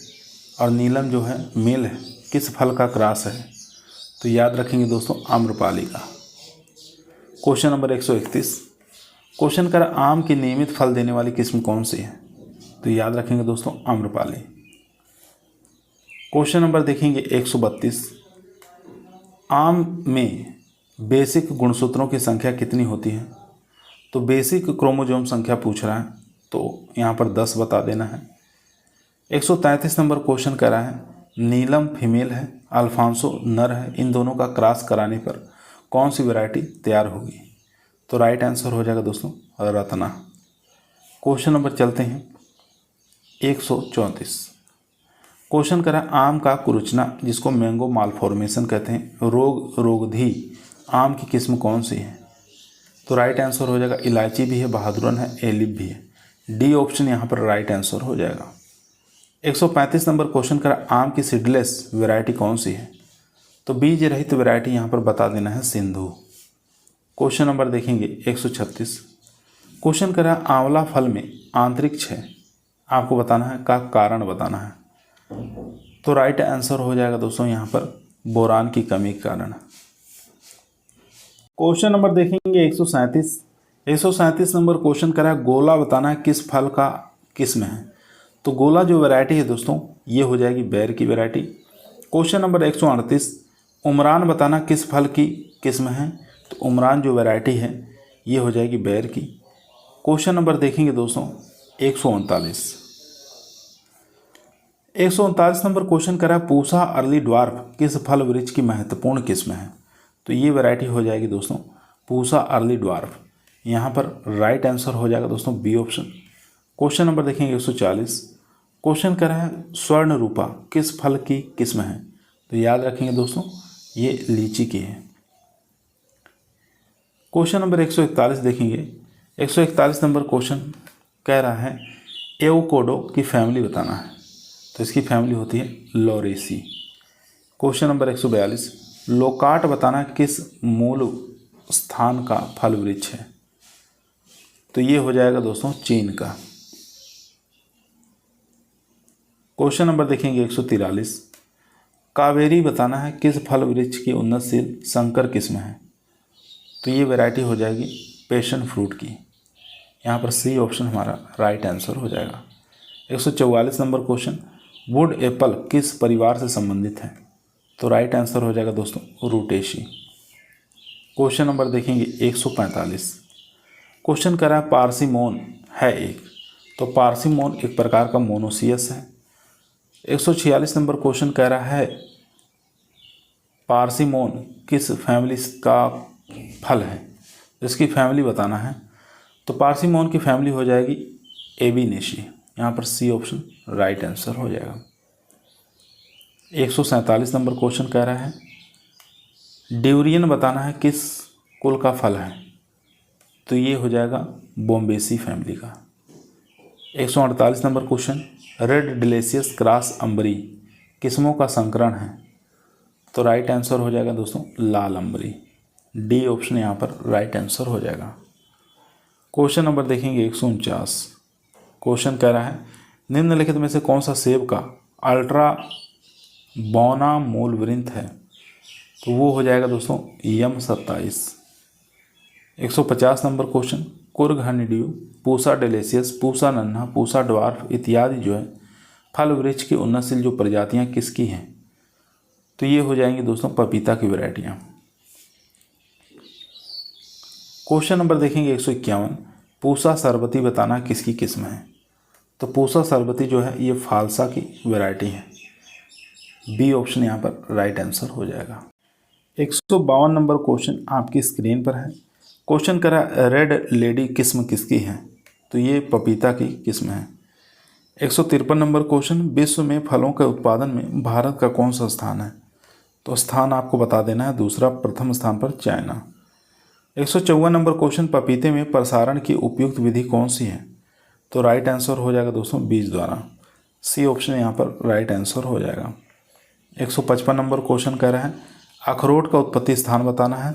और नीलम जो है मेल है, किस फल का क्रॉस है? तो याद रखेंगे दोस्तों आम्रपाली का। Question number 131। क्वेश्चन कर आम की नियमित फल देने वाली किस्म कौन सी है? तो याद रखेंगे दोस्तों आम्रपाली। क्वेश्चन नंबर देखेंगे 132। आम में बेसिक गुणसूत्रों की संख्या कितनी होती है? तो बेसिक क्रोमोसोम संख्या पूछ रहा है, तो यहाँ पर 10 बता देना है। 133 नंबर क्वेश्चन कर रहा है नीलम फीमेल है, अल्फांसो नर है, इन दोनों का क्रॉस कराने पर कौन सी वैरायटी तैयार होगी? तो राइट आंसर हो जाएगा दोस्तों रत्ना। क्वेश्चन नंबर चलते हैं 134। क्वेश्चन करा आम का कुरुचना जिसको मैंगो मालफॉर्मेशन कहते हैं, रोगधी आम की किस्म कौन सी है? तो राइट आंसर हो जाएगा इलायची भी है, बहादुरन है, एलिफ भी है। डी ऑप्शन यहाँ पर राइट आंसर हो जाएगा। 135 नंबर क्वेश्चन करा आम की सीडलेस वैरायटी कौन सी है? तो बीज रहित वैरायटी यहाँ पर बता देना है सिंधु। क्वेश्चन नंबर देखेंगे 136। क्वेश्चन करा आंवला फल में आंतरिक क्षय आपको बताना है का कारण बताना है। तो राइट आंसर हो जाएगा दोस्तों यहाँ पर बोरान की कमी के कारण। क्वेश्चन नंबर देखेंगे 137। 137 नंबर क्वेश्चन करा गोला बताना है किस फल का किस्म है? तो गोला जो वैरायटी है दोस्तों ये हो जाएगी बेर की वैरायटी। Question number 138। उमरान बताना किस फल की किस्म है? तो उमरान जो वैरायटी है ये हो जाएगी बेर की। क्वेश्चन नंबर देखेंगे दोस्तों 139। 139 नंबर क्वेश्चन करा पूसा अर्ली ड्वार्फ किस फल वृक्ष की महत्वपूर्ण किस्म है? तो ये वैरायटी हो जाएगी दोस्तों पूसा अर्ली ड्वार्फ। यहाँ पर राइट आंसर हो जाएगा दोस्तों बी ऑप्शन। क्वेश्चन नंबर देखेंगे 140। क्वेश्चन करा है स्वर्ण रूपा किस फल की किस्म है? तो याद रखेंगे दोस्तों ये लीची की है। क्वेश्चन नंबर 141 देखेंगे। 141 नंबर क्वेश्चन कह रहा है एवोकाडो की फैमिली बताना है, तो इसकी फैमिली होती है लॉरेसी। Question number 142। लोकाट बताना किस मूल स्थान का फल वृक्ष है? तो ये हो जाएगा दोस्तों चीन का। क्वेश्चन नंबर देखेंगे 143। कावेरी बताना है किस फल वृक्ष की उन्नतशील संकर किस्म है? तो ये वैरायटी हो जाएगी पैशन फ्रूट की। यहाँ पर सी ऑप्शन हमारा राइट आंसर हो जाएगा। 144 नंबर क्वेश्चन वुड एप्पल किस परिवार से संबंधित है? तो राइट आंसर हो जाएगा दोस्तों रूटेशी। क्वेश्चन नंबर देखेंगे 145। क्वेश्चन करा है पार्सिमोन है एक, तो पार्सिमोन एक प्रकार का मोनोसियस है। 146 नंबर क्वेश्चन कह रहा है पार्सिमोन किस फैमिली का फल है? इसकी फैमिली बताना है। तो पार्सिमोन की फैमिली हो जाएगी एबिनेशी। यहाँ पर सी ऑप्शन राइट आंसर हो जाएगा। 147 नंबर क्वेश्चन कह रहा है ड्यूरियन बताना है किस कुल का फल है? तो ये हो जाएगा बॉम्बेसी फैमिली का। 148 number question red delicious cross Ambri किस्मों का संकरण है? तो राइट आंसर हो जाएगा दोस्तों लाल अंबरी। डी ऑप्शन यहाँ पर राइट आंसर हो जाएगा। क्वेश्चन नंबर देखेंगे 149। क्वेश्चन कह रहा है निम्नलिखित में से कौन सा सेब का अल्ट्रा बोना मूल वृंत है? तो वो हो जाएगा दोस्तों यम 27। 150 number question Coorg honeydew, Pusa delicious, Pusa Nanha, Pusa dwarf इत्यादि जो है फल वृक्ष की उन्नतशील जो प्रजातियां किसकी हैं? तो ये हो जाएंगी दोस्तों पपीता की वैरायटियां। क्वेश्चन नंबर देखेंगे 151। पूसा सरबती बताना किसकी किस्म है? तो पूसा सरबती जो है ये फालसा की वैरायटी है। बी ऑप्शन यहाँ पर राइट आंसर हो जाएगा। 152 नंबर क्वेश्चन आपकी स्क्रीन पर है। क्वेश्चन करा रेड लेडी किस्म किसकी है? तो ये पपीता की किस्म है। 153 नंबर क्वेश्चन विश्व में फलों के उत्पादन में भारत का कौन सा स्थान है? तो स्थान आपको बता देना है दूसरा, प्रथम स्थान पर चाइना। 154 नंबर क्वेश्चन पपीते में प्रसारण की उपयुक्त विधि कौन सी है? तो राइट आंसर हो जाएगा दोस्तों बीज द्वारा। सी ऑप्शन यहाँ पर राइट आंसर हो जाएगा। 155 नंबर क्वेश्चन कह रहा है अखरोट का उत्पत्ति स्थान बताना है।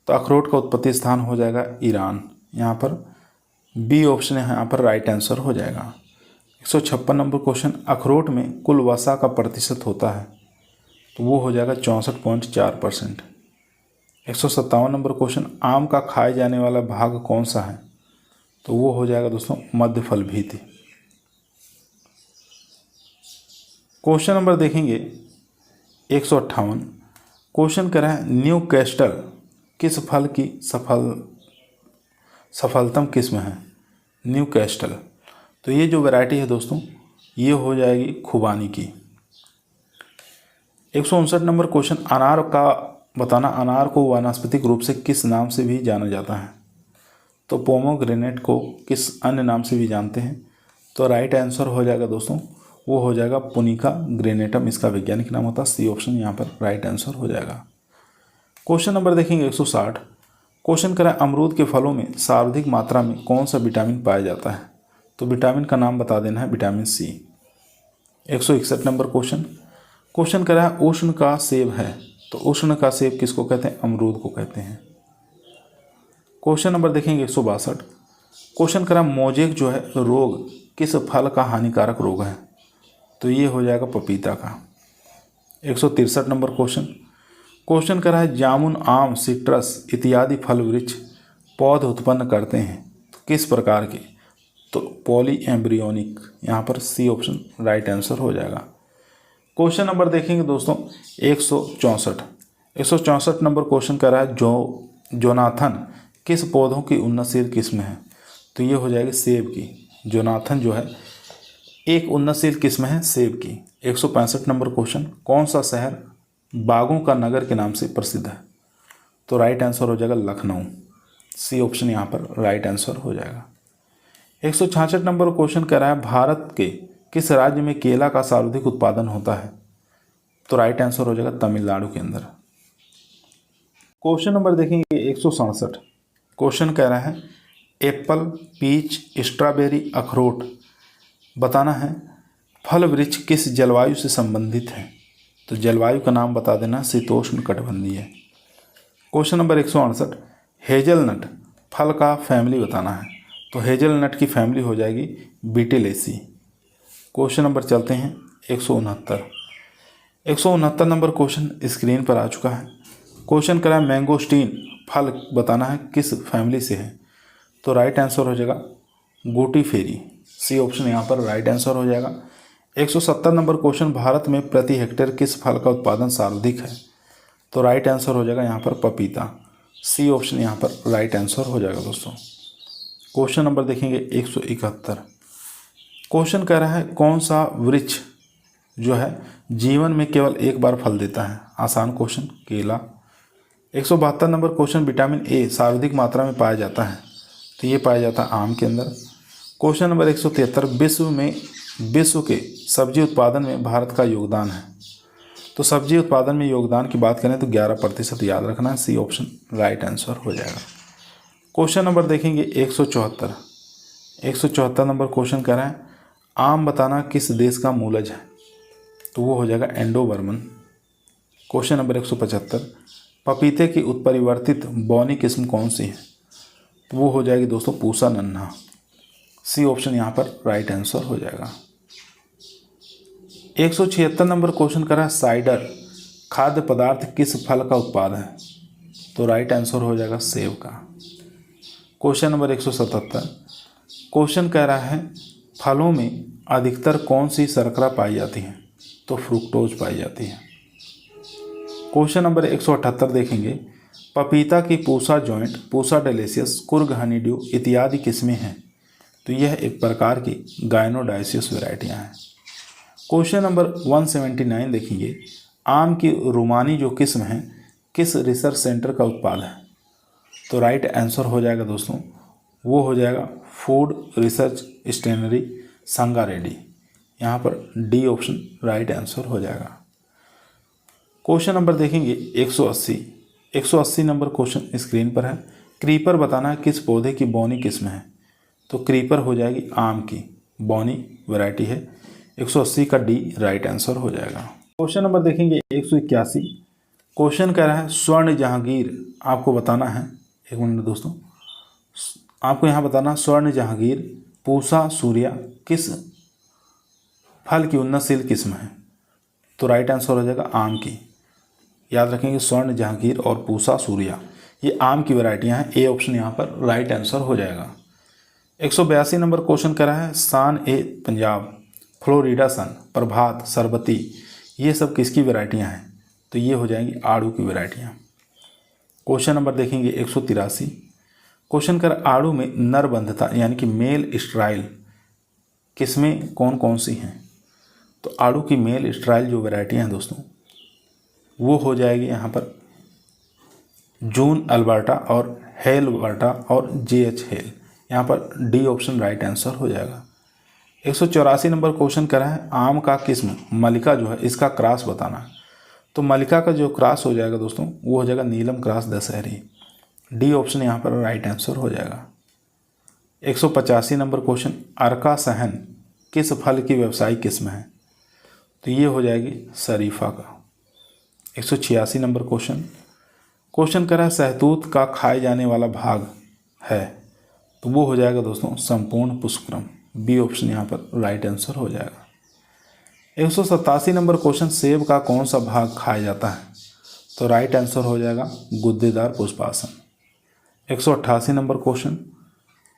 तो अखरोट का उत्पत्ति स्थान हो जाएगा ईरान, यहाँ पर बी ऑप्शन यहाँ पर राइट आंसर हो जाएगा। 156 नंबर क्वेश्चन अखरोट में कुल वसा का प्रतिशत होता है, तो वो हो जाएगा 64.4%। 157 नंबर क्वेश्चन आम का खाए जाने वाला भाग कौन सा है, तो वो हो जाएगा दोस्तों मध्य फल भीति। क्वेश्चन नंबर देखेंगे 158। क्वेश्चन कह रहा है न्यू कैस्टल किस फल की सफलतम किस्म है। न्यू कैस्टल, तो ये जो वैरायटी है दोस्तों ये हो जाएगी खुबानी की। 159 नंबर क्वेश्चन अनार का बताना, अनार को वानस्पतिक रूप से किस नाम से भी जाना जाता है। तो पोमोग्रेनेट को किस अन्य नाम से भी जानते हैं, तो राइट आंसर हो जाएगा दोस्तों वो हो जाएगा पुनिका ग्रेनेटम, इसका वैज्ञानिक नाम होता है। सी ऑप्शन यहाँ पर राइट आंसर हो जाएगा। क्वेश्चन नंबर देखेंगे 160। क्वेश्चन करें अमरूद के फलों में सर्वाधिक मात्रा में कौन सा विटामिन पाया जाता है, तो विटामिन का नाम बता देना है विटामिन सी। 161 नंबर क्वेश्चन करें उष्ण का सेब है, तो उष्ण का सेब किसको कहते हैं, अमरूद को कहते हैं। क्वेश्चन नंबर देखेंगे 162। क्वेश्चन करें मोजेक जो है रोग किस फल का हानिकारक रोग है, तो ये हो जाएगा पपीता का। 163 नंबर क्वेश्चन करा है जामुन आम सिट्रस इत्यादि फल वृक्ष पौध उत्पन्न करते हैं तो किस प्रकार के, तो पॉली एम्ब्रियोनिक, यहाँ पर सी ऑप्शन राइट आंसर हो जाएगा। क्वेश्चन नंबर देखेंगे दोस्तों 164 नंबर क्वेश्चन करा है जोनाथन किस पौधों की उन्नतशील किस्म है, तो ये हो जाएगी सेब की। जोनाथन जो है एक उन्नतशील किस्म है सेब की। 165 नंबर क्वेश्चन कौन सा शहर बागों का नगर के नाम से प्रसिद्ध है, तो राइट आंसर हो जाएगा लखनऊ। सी ऑप्शन यहाँ पर राइट आंसर हो जाएगा। 166 नंबर क्वेश्चन कह रहा है भारत के किस राज्य में केला का सर्वाधिक उत्पादन होता है, तो राइट आंसर हो जाएगा तमिलनाडु के अंदर। क्वेश्चन नंबर देखेंगे 167। क्वेश्चन कह रहा है एप्पल पीच स्ट्रॉबेरी अखरोट बताना है फल वृक्ष किस जलवायु से संबंधित है, तो जलवायु का नाम बता देना शीतोष्ण कटिबंधीय है। क्वेश्चन नंबर 168 हेजलनट फल का फैमिली बताना है, तो हेजलनट की फैमिली हो जाएगी बीटेलेसी। क्वेश्चन नंबर चलते हैं 169 नंबर क्वेश्चन स्क्रीन पर आ चुका है। क्वेश्चन करा मैंगोस्टीन फल बताना है किस फैमिली से है, तो राइट आंसर हो जाएगा गोटीफेरी। सी ऑप्शन यहाँ पर राइट आंसर हो जाएगा। 170 नंबर क्वेश्चन भारत में प्रति हेक्टेयर किस फल का उत्पादन सर्वाधिक है, तो राइट आंसर हो जाएगा यहाँ पर पपीता। सी ऑप्शन यहाँ पर राइट आंसर हो जाएगा दोस्तों। क्वेश्चन नंबर देखेंगे 171। क्वेश्चन कह रहा है कौन सा वृक्ष जो है जीवन में केवल एक बार फल देता है, आसान क्वेश्चन केला। 172 नंबर क्वेश्चन विटामिन ए सर्वाधिक मात्रा में पाया जाता है, तो ये पाया जाता है आम के अंदर। क्वेश्चन नंबर 173 विश्व के सब्जी उत्पादन में भारत का योगदान है, तो सब्जी उत्पादन में योगदान की बात करें तो 11% याद रखना है। सी ऑप्शन राइट आंसर हो जाएगा। क्वेश्चन नंबर देखेंगे 174 नंबर क्वेश्चन कह रहा है आम बताना किस देश का मूलज है, तो वो हो जाएगा इंडो बर्मन। क्वेश्चन नंबर 175 पपीते की उत्परिवर्तित बौनी किस्म कौन सी है, तो वो हो जाएगी दोस्तों पूसा नन्हा। सी ऑप्शन यहाँ पर राइट आंसर हो जाएगा। 176 नंबर क्वेश्चन करा साइडर खाद्य पदार्थ किस फल का उत्पाद है, तो राइट आंसर हो जाएगा सेब का। क्वेश्चन नंबर 177 क्वेश्चन कह रहा है फलों में अधिकतर कौन सी शर्करा पाई जाती है, तो फ्रुक्टोज पाई जाती है। क्वेश्चन नंबर 178 देखेंगे पपीता की Pusa joint Pusa delicious Coorg honeydew इत्यादि किस्में हैं, तो यह एक प्रकार की गायनोडायसियस वैरायटियाँ हैं। क्वेश्चन नंबर 179 देखेंगे आम की रुमानी जो किस्म है किस रिसर्च सेंटर का उत्पाद है, तो राइट आंसर हो जाएगा दोस्तों वो हो जाएगा फूड रिसर्च स्टेशनरी संगारेड्डी। यहाँ पर डी ऑप्शन राइट आंसर हो जाएगा। क्वेश्चन नंबर देखेंगे 180 नंबर क्वेश्चन स्क्रीन पर है क्रीपर बताना है किस पौधे की बौनी किस्म है, तो क्रीपर हो जाएगी आम की, बौनी वैरायटी है। 180 का डी राइट आंसर हो जाएगा। क्वेश्चन नंबर देखेंगे 181। क्वेश्चन कह रहा है स्वर्ण जहांगीर, आपको बताना है, एक मिनट दोस्तों, आपको यहाँ बताना स्वर्ण जहांगीर पूसा सूर्या किस फल की उन्नतशील किस्म है? तो राइट आंसर हो जाएगा आम की। याद रखेंगे स्वर्ण जहांगीर और पूसा सूर्या ये आम की वैरायटियाँ हैं। ए ऑप्शन यहाँ पर राइट आंसर हो जाएगा। 182 नंबर क्वेश्चन करा है सान ए पंजाब, फ्लोरिडा सन, प्रभात, सरबती, ये सब किसकी वैरायटियाँ हैं? तो ये हो जाएंगी आड़ू की वैरायटियाँ। क्वेश्चन नंबर देखेंगे 183। क्वेश्चन कर आड़ू में नरबंधता यानी कि मेल स्ट्राइल किसमें कौन कौन सी हैं? तो आड़ू की मेल स्ट्राइल जो वैरायटियाँ हैं दोस्तों वो हो जाएगी यहाँ पर जून अल्बर्टा और हेलबर्टा और JH हेल। यहाँ पर डी ऑप्शन राइट आंसर हो जाएगा। 184 नंबर क्वेश्चन करा है आम का किस्म मलिका जो है इसका क्रॉस बताना है। तो मलिका का जो क्रॉस हो जाएगा दोस्तों वो हो जाएगा नीलम क्रॉस दशहरी। डी ऑप्शन यहाँ पर राइट आंसर हो जाएगा। 185 नंबर क्वेश्चन अर्का सहन किस फल की व्यवसायिक किस्म है? तो ये हो जाएगी शरीफा का। 186 नंबर क्वेश्चन करा सहतूत का खाए जाने वाला भाग है, तो वो हो जाएगा दोस्तों संपूर्ण पुष्पक्रम। बी ऑप्शन यहाँ पर राइट आंसर हो जाएगा। 187 नंबर क्वेश्चन सेब का कौन सा भाग खाया जाता है? तो राइट आंसर हो जाएगा गुद्देदार पुष्पासन। 188 नंबर क्वेश्चन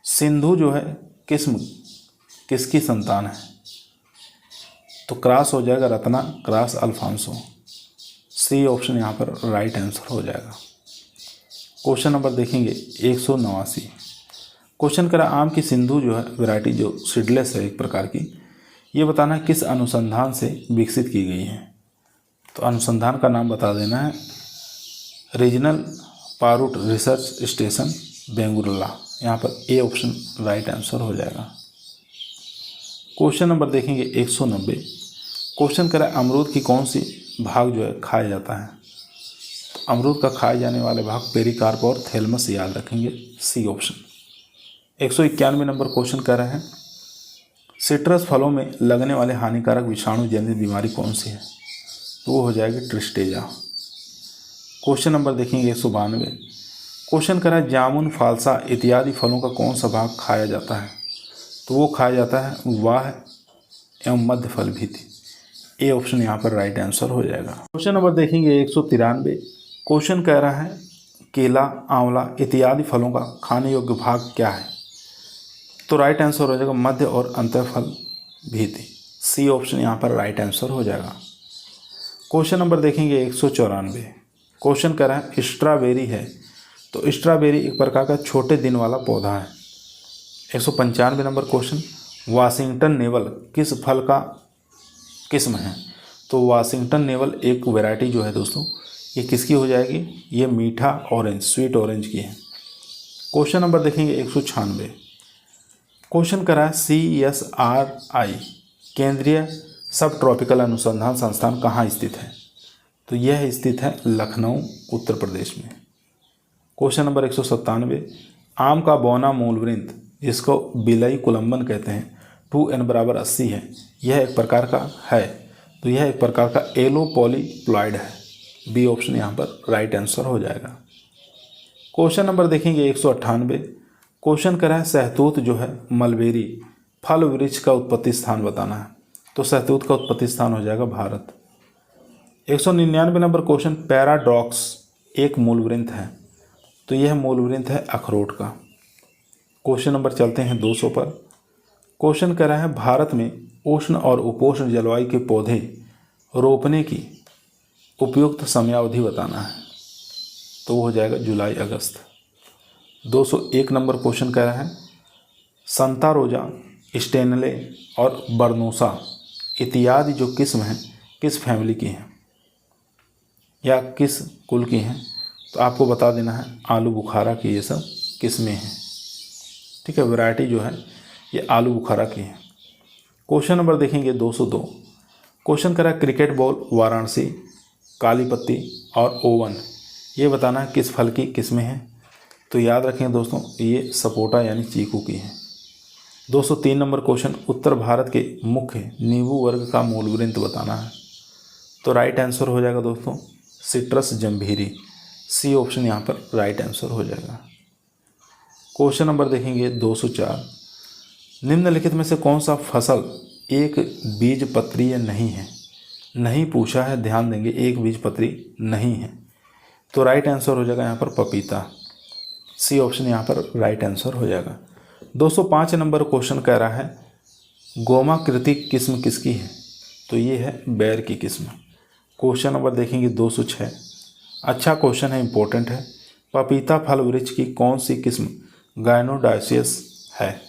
सिंधु जो है किस्म किसकी संतान है? तो क्रॉस हो जाएगा Ratna cross Alphonso. C option यहाँ पर राइट आंसर हो जाएगा। क्वेश्चन नंबर देखेंगे 189। क्वेश्चन करा आम की सिंधु जो है वैरायटी जो सीडलेस है एक प्रकार की, ये बताना किस अनुसंधान से विकसित की गई है? तो अनुसंधान का नाम बता देना है रीजनल पारूट रिसर्च स्टेशन बेंगुरला। यहाँ पर ए ऑप्शन राइट आंसर हो जाएगा। क्वेश्चन नंबर देखेंगे 190। क्वेश्चन करा अमरूद की कौन सी भाग जो है खाया जाता है? तो अमरूद का खाए जाने वाले भाग पेरिकार्प और थैलमस, याद रखेंगे सी ऑप्शन। 191 नंबर क्वेश्चन कह रहे हैं सिट्रस फलों में लगने वाले हानिकारक विषाणु जनित बीमारी कौन सी है? तो वो हो जाएगी ट्रिस्टेजा। क्वेश्चन नंबर देखेंगे 192। क्वेश्चन करा जामुन फालसा इत्यादि फलों का कौन सा भाग खाया जाता है? तो वो खाया जाता है वाह एवं मध्य फल भी थी। ए ऑप्शन यहाँ पर राइट आंसर हो जाएगा। क्वेश्चन नंबर देखेंगे 193। क्वेश्चन कह रहा है केला आंवला इत्यादि फलों का खाने योग्य भाग क्या है? तो राइट आंसर हो जाएगा मध्य और अंतःफल भी थी। सी ऑप्शन यहाँ पर राइट आंसर हो जाएगा। क्वेश्चन नंबर देखेंगे 194। क्वेश्चन कह रहा है स्ट्रॉबेरी है, तो स्ट्रॉबेरी एक प्रकार का छोटे दिन वाला पौधा है। 195 नंबर क्वेश्चन वाशिंगटन नेवल किस फल का किस्म है? तो वाशिंगटन नेवल एक वैरायटी जो है दोस्तों ये किसकी हो जाएगी? ये मीठा ऑरेंज स्वीट ऑरेंज की है। क्वेश्चन नंबर देखेंगे 196। क्वेश्चन करा है CSRI केंद्रीय सब ट्रॉपिकल अनुसंधान संस्थान कहाँ स्थित है? तो यह स्थित है लखनऊ उत्तर प्रदेश में। Question number 197। आम का बौना मूलवृंत जिसको बिलई कुलम्बन कहते हैं 2n = 80 है, यह एक प्रकार का है, तो यह एक प्रकार का एलोपॉलीप्लॉइड है। बी ऑप्शन यहाँ पर राइट आंसर हो जाएगा। क्वेश्चन नंबर देखेंगे 198। क्वेश्चन करा है सहतूत जो है मलबेरी फल वृक्ष का उत्पत्ति स्थान बताना है। तो सहतूत का उत्पत्ति स्थान हो जाएगा भारत। 199 नंबर क्वेश्चन पैराडॉक्स एक मूलवृंत है, तो यह मूलवृंत है अखरोट का। क्वेश्चन नंबर चलते हैं 200 पर। क्वेश्चन कह रहा है भारत में उष्ण और उपोष्ण जलवायु के पौधे रोपने की उपयुक्त समयावधि बताना है। तो वो हो जाएगा जुलाई अगस्त। 201 नंबर क्वेश्चन कह रहा है संता रोजा स्टेनले और बर्नोसा इत्यादि जो किस्म हैं किस फैमिली की हैं या किस कुल की हैं? तो आपको बता देना है आलू बुखारा की ये सब किस्में हैं। ठीक है, वैरायटी जो है ये आलू बुखारा की है। क्वेश्चन नंबर देखेंगे 202। क्वेश्चन करा क्रिकेट बॉल वाराणसी काली पत्ती और ओवन, ये बताना है किस फल की किस्में हैं? तो याद रखें दोस्तों ये सपोटा यानी चीकू की है। 203 नंबर क्वेश्चन, उत्तर भारत के मुख्य नींबू वर्ग का मूल ग्रंथ बताना है। तो राइट आंसर हो जाएगा दोस्तों सिट्रस जम्भीरी, सी ऑप्शन यहाँ पर राइट आंसर हो जाएगा। क्वेश्चन नंबर देखेंगे 204, निम्नलिखित में से कौन सा फसल एक बीजपत्रीय नहीं है। नहीं पूछा है, ध्यान देंगे, एक बीजपत्री नहीं है। तो राइट आंसर हो जाएगा यहाँ पर पपीता, सी ऑप्शन यहाँ पर राइट आंसर हो जाएगा। 205 नंबर क्वेश्चन कह रहा है गोमाकृति किस्म किसकी है। तो ये है बैर की किस्म। क्वेश्चन नंबर देखेंगे 206, अच्छा क्वेश्चन है, इंपॉर्टेंट है। पपीता फल वृक्ष की कौन सी किस्म गायनोडायसियस है।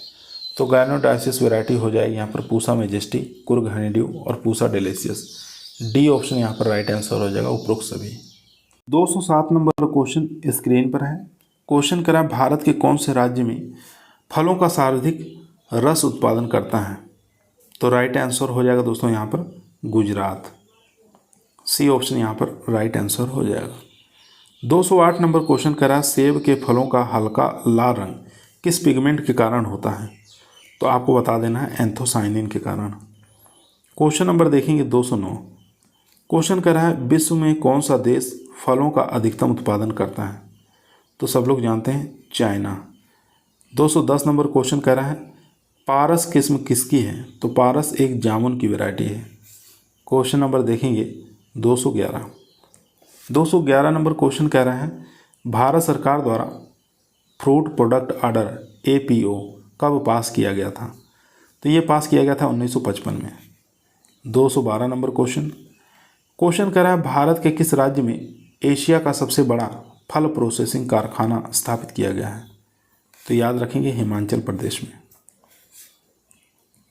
तो गायनोडायसियस वैरायटी हो जाएगी यहाँ पर पूसा मेजेस्टी, कुर्ग हनीड्यू और पूसा डेलिशियस, डी ऑप्शन यहाँ पर राइट आंसर हो जाएगा उपरोक्त सभी। 207 नंबर क्वेश्चन स्क्रीन पर है। क्वेश्चन करा भारत के कौन से राज्य में फलों का सर्वाधिक रस उत्पादन करता है। तो राइट आंसर हो जाएगा दोस्तों यहाँ पर गुजरात, सी ऑप्शन यहाँ पर राइट आंसर हो जाएगा। 208 नंबर क्वेश्चन करा सेब के फलों का हल्का लाल रंग किस पिगमेंट के कारण होता है। तो आपको बता देना है एंथोसाइनिन के कारण। क्वेश्चन नंबर देखेंगे 209, क्वेश्चन कर रहा है विश्व में कौन सा देश फलों का अधिकतम उत्पादन करता है। तो सब लोग जानते हैं चाइना। 210 नंबर क्वेश्चन कह रहा है पारस किस्म किसकी है। तो पारस एक जामुन की वैरायटी है। क्वेश्चन नंबर देखेंगे 211 नंबर क्वेश्चन कह रहा है भारत सरकार द्वारा फ्रूट प्रोडक्ट ऑर्डर APO कब पास किया गया था। तो ये पास किया गया था 1955 में। 212 नंबर क्वेश्चन कह रहा है भारत के किस राज्य में एशिया का सबसे बड़ा फल प्रोसेसिंग कारखाना स्थापित किया गया है। तो याद रखेंगे हिमाचल प्रदेश में।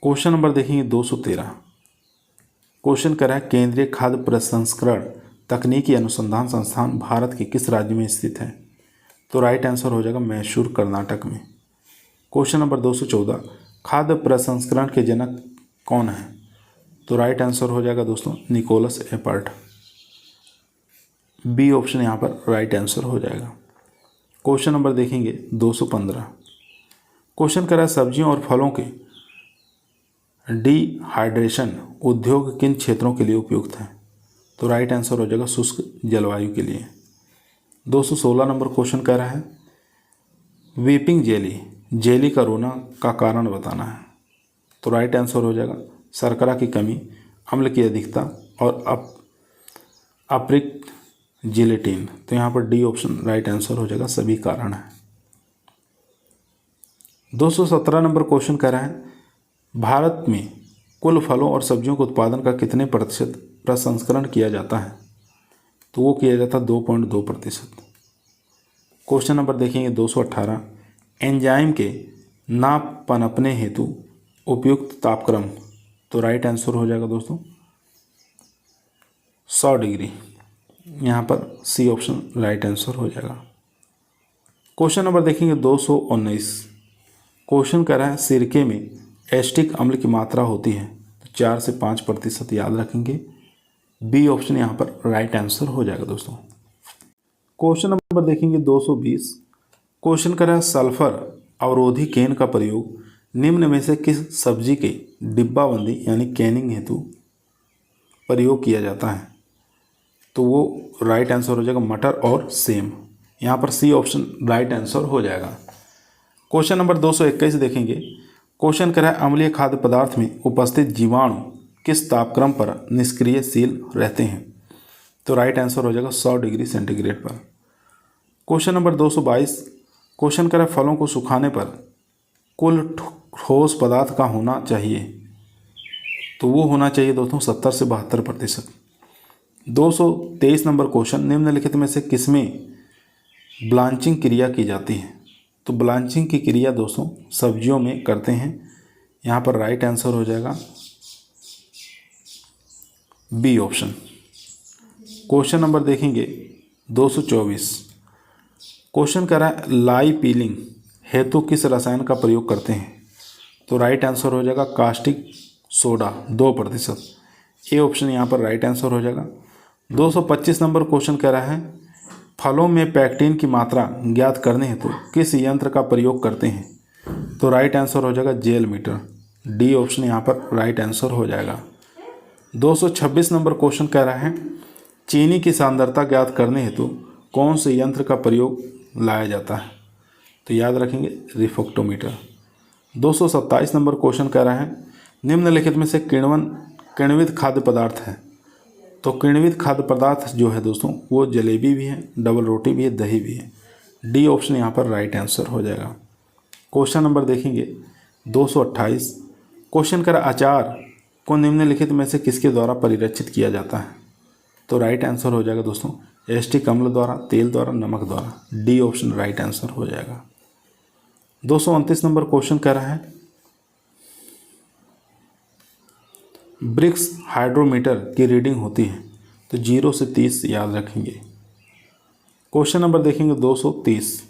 क्वेश्चन नंबर देखेंगे 213, क्वेश्चन कर रहा है केंद्रीय खाद्य प्रसंस्करण तकनीकी अनुसंधान संस्थान भारत के किस राज्य में स्थित है। तो राइट आंसर हो जाएगा मैसूर, कर्नाटक में। क्वेश्चन नंबर 214, खाद्य प्रसंस्करण के जनक कौन है। तो राइट आंसर हो जाएगा दोस्तों निकोलस एपर्ट, बी ऑप्शन यहाँ पर राइट आंसर हो जाएगा। क्वेश्चन नंबर देखेंगे 215, क्वेश्चन कर रहा है सब्जियों और फलों के डिहाइड्रेशन उद्योग किन क्षेत्रों के लिए उपयुक्त है। तो राइट आंसर हो जाएगा शुष्क जलवायु के लिए। 216 नंबर क्वेश्चन कह रहा है वीपिंग जेली का रोना का कारण बताना है। तो राइट आंसर हो जाएगा शर्करा की कमी, अम्ल की अधिकता और अप्रयुक्त जिलेटिन। तो यहाँ पर डी ऑप्शन राइट आंसर हो जाएगा, सभी कारण है। 217 नंबर क्वेश्चन कह रहा है भारत में कुल फलों और सब्जियों के उत्पादन का कितने प्रतिशत प्रसंस्करण किया जाता है। तो वो किया जाता है 2.2%। क्वेश्चन नंबर देखेंगे 218, एंजाइम के ना पनपने हेतु उपयुक्त तापक्रम। तो राइट आंसर हो जाएगा दोस्तों 100 डिग्री, यहाँ पर सी ऑप्शन राइट आंसर हो जाएगा। क्वेश्चन नंबर देखेंगे 219, क्वेश्चन कह रहा है सिरके में एसिटिक अम्ल की मात्रा होती है। तो 4 से 5% याद रखेंगे, बी ऑप्शन यहाँ पर राइट आंसर हो जाएगा दोस्तों। क्वेश्चन नंबर देखेंगे 220, क्वेश्चन कह रहा है सल्फर अवरोधी कैन का प्रयोग निम्न में से किस सब्जी के डिब्बाबंदी यानी कैनिंग हेतु प्रयोग किया जाता है। तो वो राइट आंसर हो जाएगा मटर और सेम, यहाँ पर सी ऑप्शन राइट आंसर हो जाएगा। क्वेश्चन नंबर 221 देखेंगे, क्वेश्चन कह रहा है अम्लीय खाद्य पदार्थ में उपस्थित जीवाणु किस तापक्रम पर निष्क्रियशील रहते हैं। तो राइट आंसर हो जाएगा 100 डिग्री सेंटीग्रेड पर। क्वेश्चन नंबर 222, क्वेश्चन कह रहा है फलों को सुखाने पर कुल ठोस पदार्थ का होना चाहिए। तो वो होना चाहिए दोस्तों 70 से 72%। 223 नंबर क्वेश्चन, निम्नलिखित में से किसमें ब्लांचिंग क्रिया की जाती है। तो ब्लांचिंग की क्रिया दोस्तों सब्जियों में करते हैं, यहाँ पर राइट आंसर हो जाएगा बी ऑप्शन। क्वेश्चन नंबर देखेंगे 224, क्वेश्चन कह रहा है लाई पीलिंग हेतु किस रसायन का प्रयोग करते हैं। तो राइट आंसर हो जाएगा कास्टिक सोडा 2%, ए ऑप्शन यहाँ पर राइट आंसर हो जाएगा। 225 नंबर क्वेश्चन कह रहा है फलों में पैक्टिन की मात्रा ज्ञात करने हेतु किस यंत्र का प्रयोग करते हैं। तो राइट आंसर हो जाएगा जेल मीटर। डी ऑप्शन यहाँ पर राइट आंसर हो जाएगा। 226 नंबर क्वेश्चन कह रहा है चीनी की सांद्रता ज्ञात करने हेतु कौन से यंत्र का प्रयोग लाया जाता है? तो याद रखेंगे रिफ्रैक्टोमीटर। 227 नंबर क्वेश्चन कह रहा है निम्नलिखित में से किण्वित खाद्य पदार्थ है। तो किण्वित खाद्य पदार्थ जो है दोस्तों वो जलेबी भी है, डबल रोटी भी है, दही भी है। डी ऑप्शन यहाँ पर राइट आंसर हो जाएगा। क्वेश्चन नंबर देखेंगे 228। क्वेश्चन कर अचार को निम्नलिखित में से किसके द्वारा परिरक्षित किया जाता है? तो राइट आंसर हो जाएगा दोस्तों एसिटिक अम्ल द्वारा, तेल द्वारा, नमक द्वारा। डी ऑप्शन राइट आंसर हो जाएगा। 229 नंबर क्वेश्चन कह रहा है ब्रिक्स हाइड्रोमीटर की रीडिंग होती है। तो 0 से 30 याद रखेंगे। क्वेश्चन नंबर देखेंगे 230।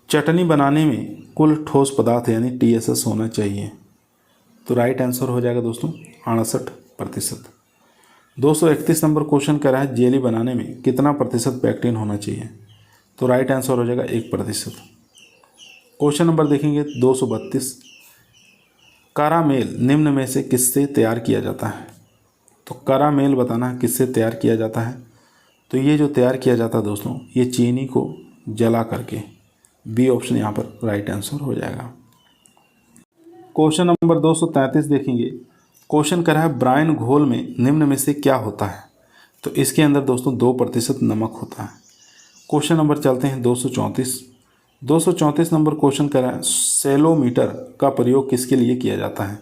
चटनी बनाने में कुल ठोस पदार्थ यानी TSS होना चाहिए। तो राइट आंसर हो जाएगा दोस्तों 68%। 231 नंबर क्वेश्चन कह रहा है जेली बनाने में कितना प्रतिशत पैक्टिन होना चाहिए? तो राइट आंसर हो जाएगा 1%। क्वेश्चन नंबर देखेंगे 232। कारामेल निम्न में से किससे तैयार किया जाता है? तो कारामेल बताना है किससे तैयार किया जाता है। तो ये जो तैयार किया जाता है दोस्तों ये चीनी को जला करके। बी ऑप्शन यहाँ पर राइट आंसर हो जाएगा। क्वेश्चन नंबर 233 देखेंगे। क्वेश्चन कर रहा है ब्राइन घोल में निम्न में से क्या होता है? तो इसके अंदर दोस्तों 2% नमक होता है। क्वेश्चन नंबर चलते हैं 234। 234 नंबर क्वेश्चन कर रहा है सेलोमीटर का प्रयोग किसके लिए किया जाता है?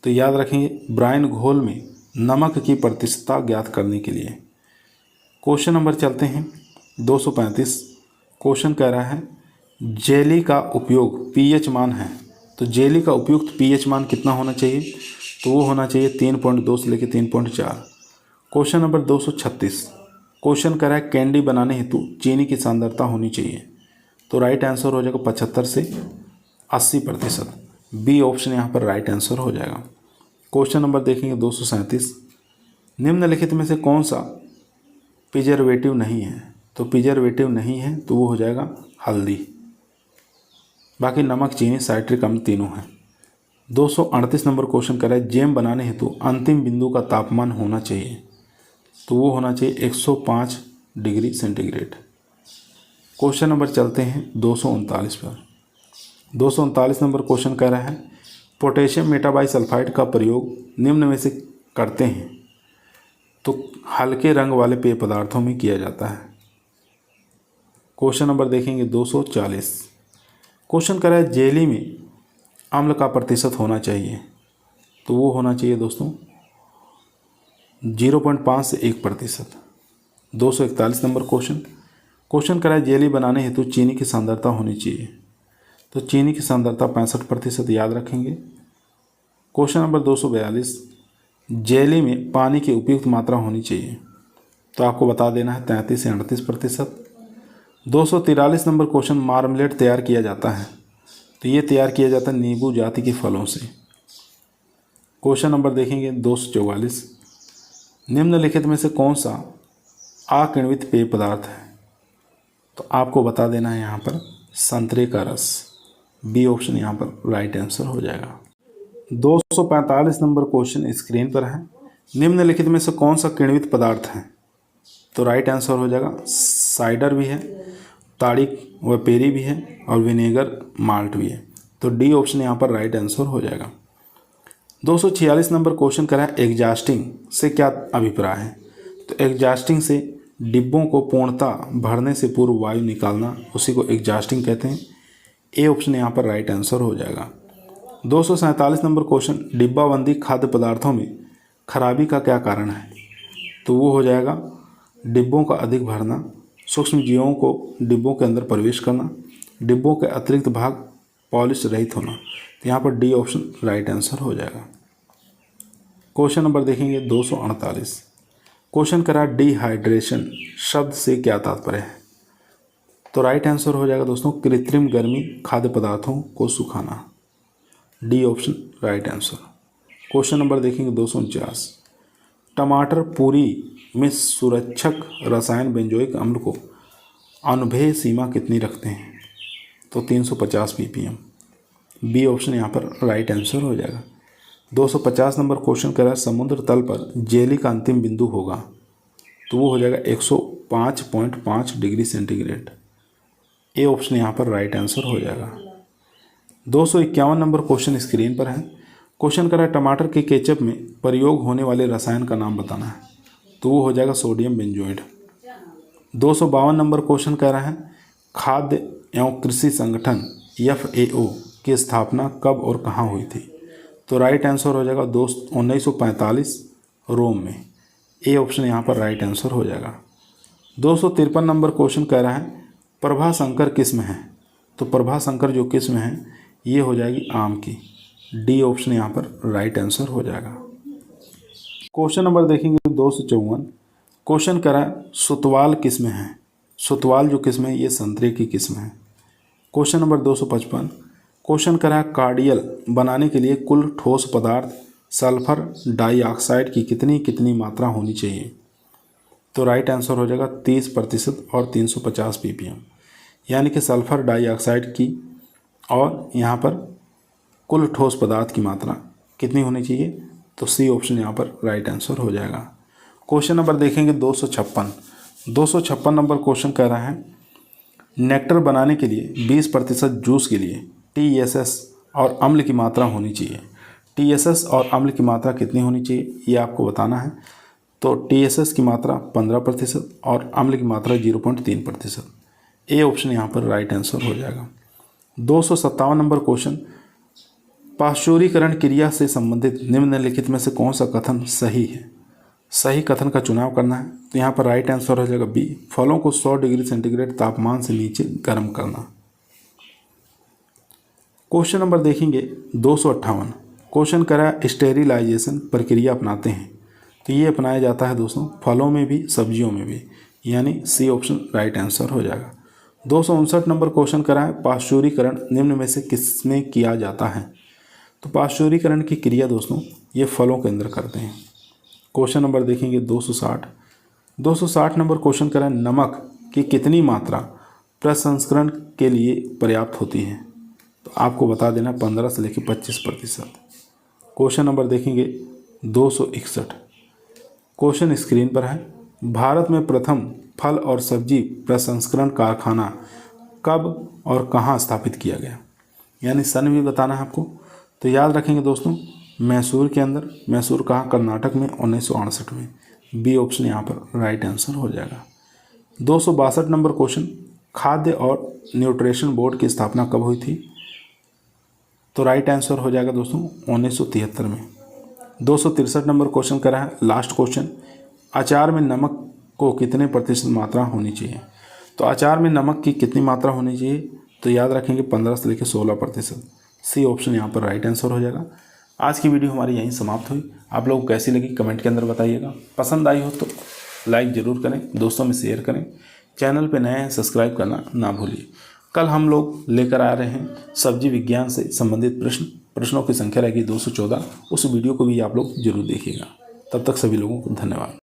तो याद रखेंगे ब्राइन घोल में नमक की प्रतिशतता ज्ञात करने के लिए। क्वेश्चन नंबर चलते हैं 235। क्वेश्चन कह रहा है जेली का उपयोग pH मान है। तो जेली का उपयुक्त pH मान कितना होना चाहिए? तो वो होना चाहिए 3.2 से लेकर 3.4। Question number 236। क्वेश्चन कह रहा है कैंडी बनाने हेतु चीनी की सांद्रता होनी चाहिए। तो राइट आंसर हो जाएगा 75 से 80%। बी ऑप्शन यहाँ पर राइट आंसर हो जाएगा। क्वेश्चन नंबर देखेंगे 237। निम्नलिखित में से कौन सा प्रिजर्वेटिव नहीं है? तो प्रिजर्वेटिव नहीं है तो वो हो जाएगा हल्दी। बाकी नमक, चीनी, साइट्रिक अम्ल तीनों हैं। 238 नंबर क्वेश्चन कर रहा है जैम बनाने हेतु अंतिम बिंदु का तापमान होना चाहिए। तो वो होना चाहिए 105 डिग्री सेंटीग्रेड। क्वेश्चन नंबर चलते हैं 239 पर। 239 नंबर क्वेश्चन कह रहा है पोटेशियम मेटाबाइसल्फाइड का प्रयोग निम्न में से करते हैं तो हल्के रंग वाले पेय पदार्थों में किया जाता है। क्वेश्चन नंबर देखेंगे 240। क्वेश्चन कह रहा है जेली में अम्ल का प्रतिशत होना चाहिए। तो वो होना चाहिए दोस्तों 0.5 से 1%। 241 नंबर क्वेश्चन कह रहा है जेली बनाने हेतु चीनी की सांद्रता होनी चाहिए। तो चीनी की सांद्रता 65% याद रखेंगे। Question number 242। जेली में पानी की उपयुक्त मात्रा होनी चाहिए। तो आपको बता देना है 33 से 38%। 243 नंबर क्वेश्चन मार्मलेट तैयार किया जाता है। तो ये तैयार किया जाता है नींबू जाति के फलों से। क्वेश्चन नंबर देखेंगे 244। निम्नलिखित में से कौन सा अकिण्वित पेय पदार्थ है? तो आपको बता देना है यहाँ पर संतरे का रस। बी ऑप्शन यहाँ पर राइट आंसर हो जाएगा। 245 नंबर क्वेश्चन स्क्रीन पर है। निम्नलिखित में से कौन सा किण्वित पदार्थ है? तो राइट आंसर हो जाएगा साइडर भी है, ताड़िक व पेरी भी है और विनेगर माल्ट भी है। तो डी ऑप्शन यहाँ पर राइट आंसर हो जाएगा। 246 नंबर क्वेश्चन करा है एग्जास्टिंग से क्या अभिप्राय है? तो एग्जास्टिंग से डिब्बों को पूर्णतः भरने से पूर्व वायु निकालना, उसी को एग्जास्टिंग कहते हैं। ए ऑप्शन यहाँ पर राइट आंसर हो जाएगा। 247 नंबर क्वेश्चन डिब्बाबंदी खाद्य पदार्थों में खराबी का क्या कारण है? तो वो हो जाएगा डिब्बों का अधिक भरना, सूक्ष्म जीवों को डिब्बों के अंदर प्रवेश करना, डिब्बों के अतिरिक्त भाग पॉलिश रहित होना। तो यहाँ पर डी ऑप्शन राइट आंसर हो जाएगा। क्वेश्चन नंबर देखेंगे 248। क्वेश्चन करा डिहाइड्रेशन शब्द से क्या तात्पर्य है? तो राइट आंसर हो जाएगा दोस्तों कृत्रिम गर्मी खाद्य पदार्थों को सुखाना। D option right answer. Question number देखेंगे 249। टमाटर पूरी में सुरक्षक रसायन बेंजोइक अम्ल को अनुभेय सीमा कितनी रखते हैं? तो 350 ppm। बी ऑप्शन यहाँ पर राइट आंसर हो जाएगा। 250 नंबर क्वेश्चन कह रहा है समुद्र तल पर जेली का अंतिम बिंदु होगा, तो वो हो जाएगा 105.5 डिग्री सेंटीग्रेड। ए ऑप्शन यहाँ पर राइट आंसर हो जाएगा। 251 नंबर क्वेश्चन स्क्रीन पर है। क्वेश्चन कह रहा है टमाटर के केचप में प्रयोग होने वाले रसायन का नाम बताना है, तो वो हो जाएगा सोडियम बेंजोइड। 252 नंबर क्वेश्चन कह रहा है खाद्य एवं कृषि संगठन FAO की स्थापना कब और कहाँ हुई थी, तो राइट आंसर हो जाएगा 1945 रोम में। ए ऑप्शन यहाँ पर राइट आंसर हो जाएगा। 253 नंबर क्वेश्चन कह रहा है प्रभाशंकर किस्म है, तो प्रभाशंकर जो किस्म है ये हो जाएगी आम की। डी ऑप्शन यहाँ पर राइट आंसर हो जाएगा। क्वेश्चन नंबर देखेंगे 254। क्वेश्चन कह रहा है सुतवाल किस्म है, सुतवाल जो किस्म है ये संतरे की किस्म है। Question number 255। क्वेश्चन कह रहा है कार्डियल बनाने के लिए कुल ठोस पदार्थ सल्फर डाइऑक्साइड की कितनी कितनी मात्रा होनी चाहिए, तो राइट आंसर हो जाएगा 30% और 350 ppm, यानी कि सल्फर डाइऑक्साइड की और यहाँ पर कुल ठोस पदार्थ की मात्रा कितनी होनी चाहिए, तो सी ऑप्शन यहाँ पर राइट आंसर हो जाएगा। क्वेश्चन नंबर देखेंगे 256 नंबर क्वेश्चन कह रहा है नेक्टर बनाने के लिए 20% जूस के लिए TSS और अम्ल की मात्रा होनी चाहिए। TSS और अम्ल की मात्रा कितनी होनी चाहिए ये आपको बताना है, तो TSS की मात्रा 15% और अम्ल की मात्रा 0.3%। ए ऑप्शन यहाँ पर राइट आंसर हो जाएगा। 257 नंबर क्वेश्चन पाश्चुरीकरण क्रिया से संबंधित निम्नलिखित में से कौन सा कथन सही है, सही कथन का चुनाव करना है, तो यहाँ पर राइट आंसर हो जाएगा बी, फलों को 100 डिग्री सेंटीग्रेड तापमान से नीचे गर्म करना। क्वेश्चन नंबर देखेंगे 258। क्वेश्चन करा स्टेरिलाइजेशन प्रक्रिया अपनाते हैं, तो ये अपनाया जाता है दोस्तों फलों में भी सब्जियों में भी, यानी सी ऑप्शन राइट आंसर हो जाएगा। 259 नंबर क्वेश्चन करा है पाश्चुरीकरण निम्न में से किसमें किया जाता है, तो पाश्चुरीकरण की क्रिया दोस्तों ये फलों के अंदर करते हैं। क्वेश्चन नंबर देखेंगे 260 नंबर क्वेश्चन करा है नमक की कितनी मात्रा प्रसंस्करण के लिए पर्याप्त होती है, तो आपको बता देना 15 से लेकर 25%। क्वेश्चन नंबर देखेंगे 261। क्वेश्चन स्क्रीन पर है भारत में प्रथम फल और सब्जी प्रसंस्करण कारखाना कब और कहाँ स्थापित किया गया, यानी सन भी बताना है आपको, तो याद रखेंगे दोस्तों मैसूर के अंदर, मैसूर कहाँ कर्नाटक में 1968 में। बी ऑप्शन यहाँ पर राइट आंसर हो जाएगा। 262 नंबर क्वेश्चन खाद्य और न्यूट्रिशन बोर्ड की स्थापना कब हुई थी, तो राइट आंसर हो जाएगा दोस्तों 1973 में। 263 नंबर क्वेश्चन करा है लास्ट क्वेश्चन अचार में नमक को कितने प्रतिशत मात्रा होनी चाहिए, तो अचार में नमक की कितनी मात्रा होनी चाहिए, तो याद रखेंगे 15 से लेकर 16%। सी ऑप्शन यहाँ पर राइट आंसर हो जाएगा। आज की वीडियो हमारी यहीं समाप्त हुई। आप लोगों को कैसी लगी कमेंट के अंदर बताइएगा। पसंद आई हो तो लाइक ज़रूर करें, दोस्तों में शेयर करें। चैनल पे नए हैं सब्सक्राइब करना ना भूलिए। कल हम लोग लेकर आ रहे हैं सब्जी विज्ञान से संबंधित प्रश्नों की संख्या रहेगी 214। उस वीडियो को भी आप लोग जरूर देखिएगा। तब तक सभी लोगों को धन्यवाद।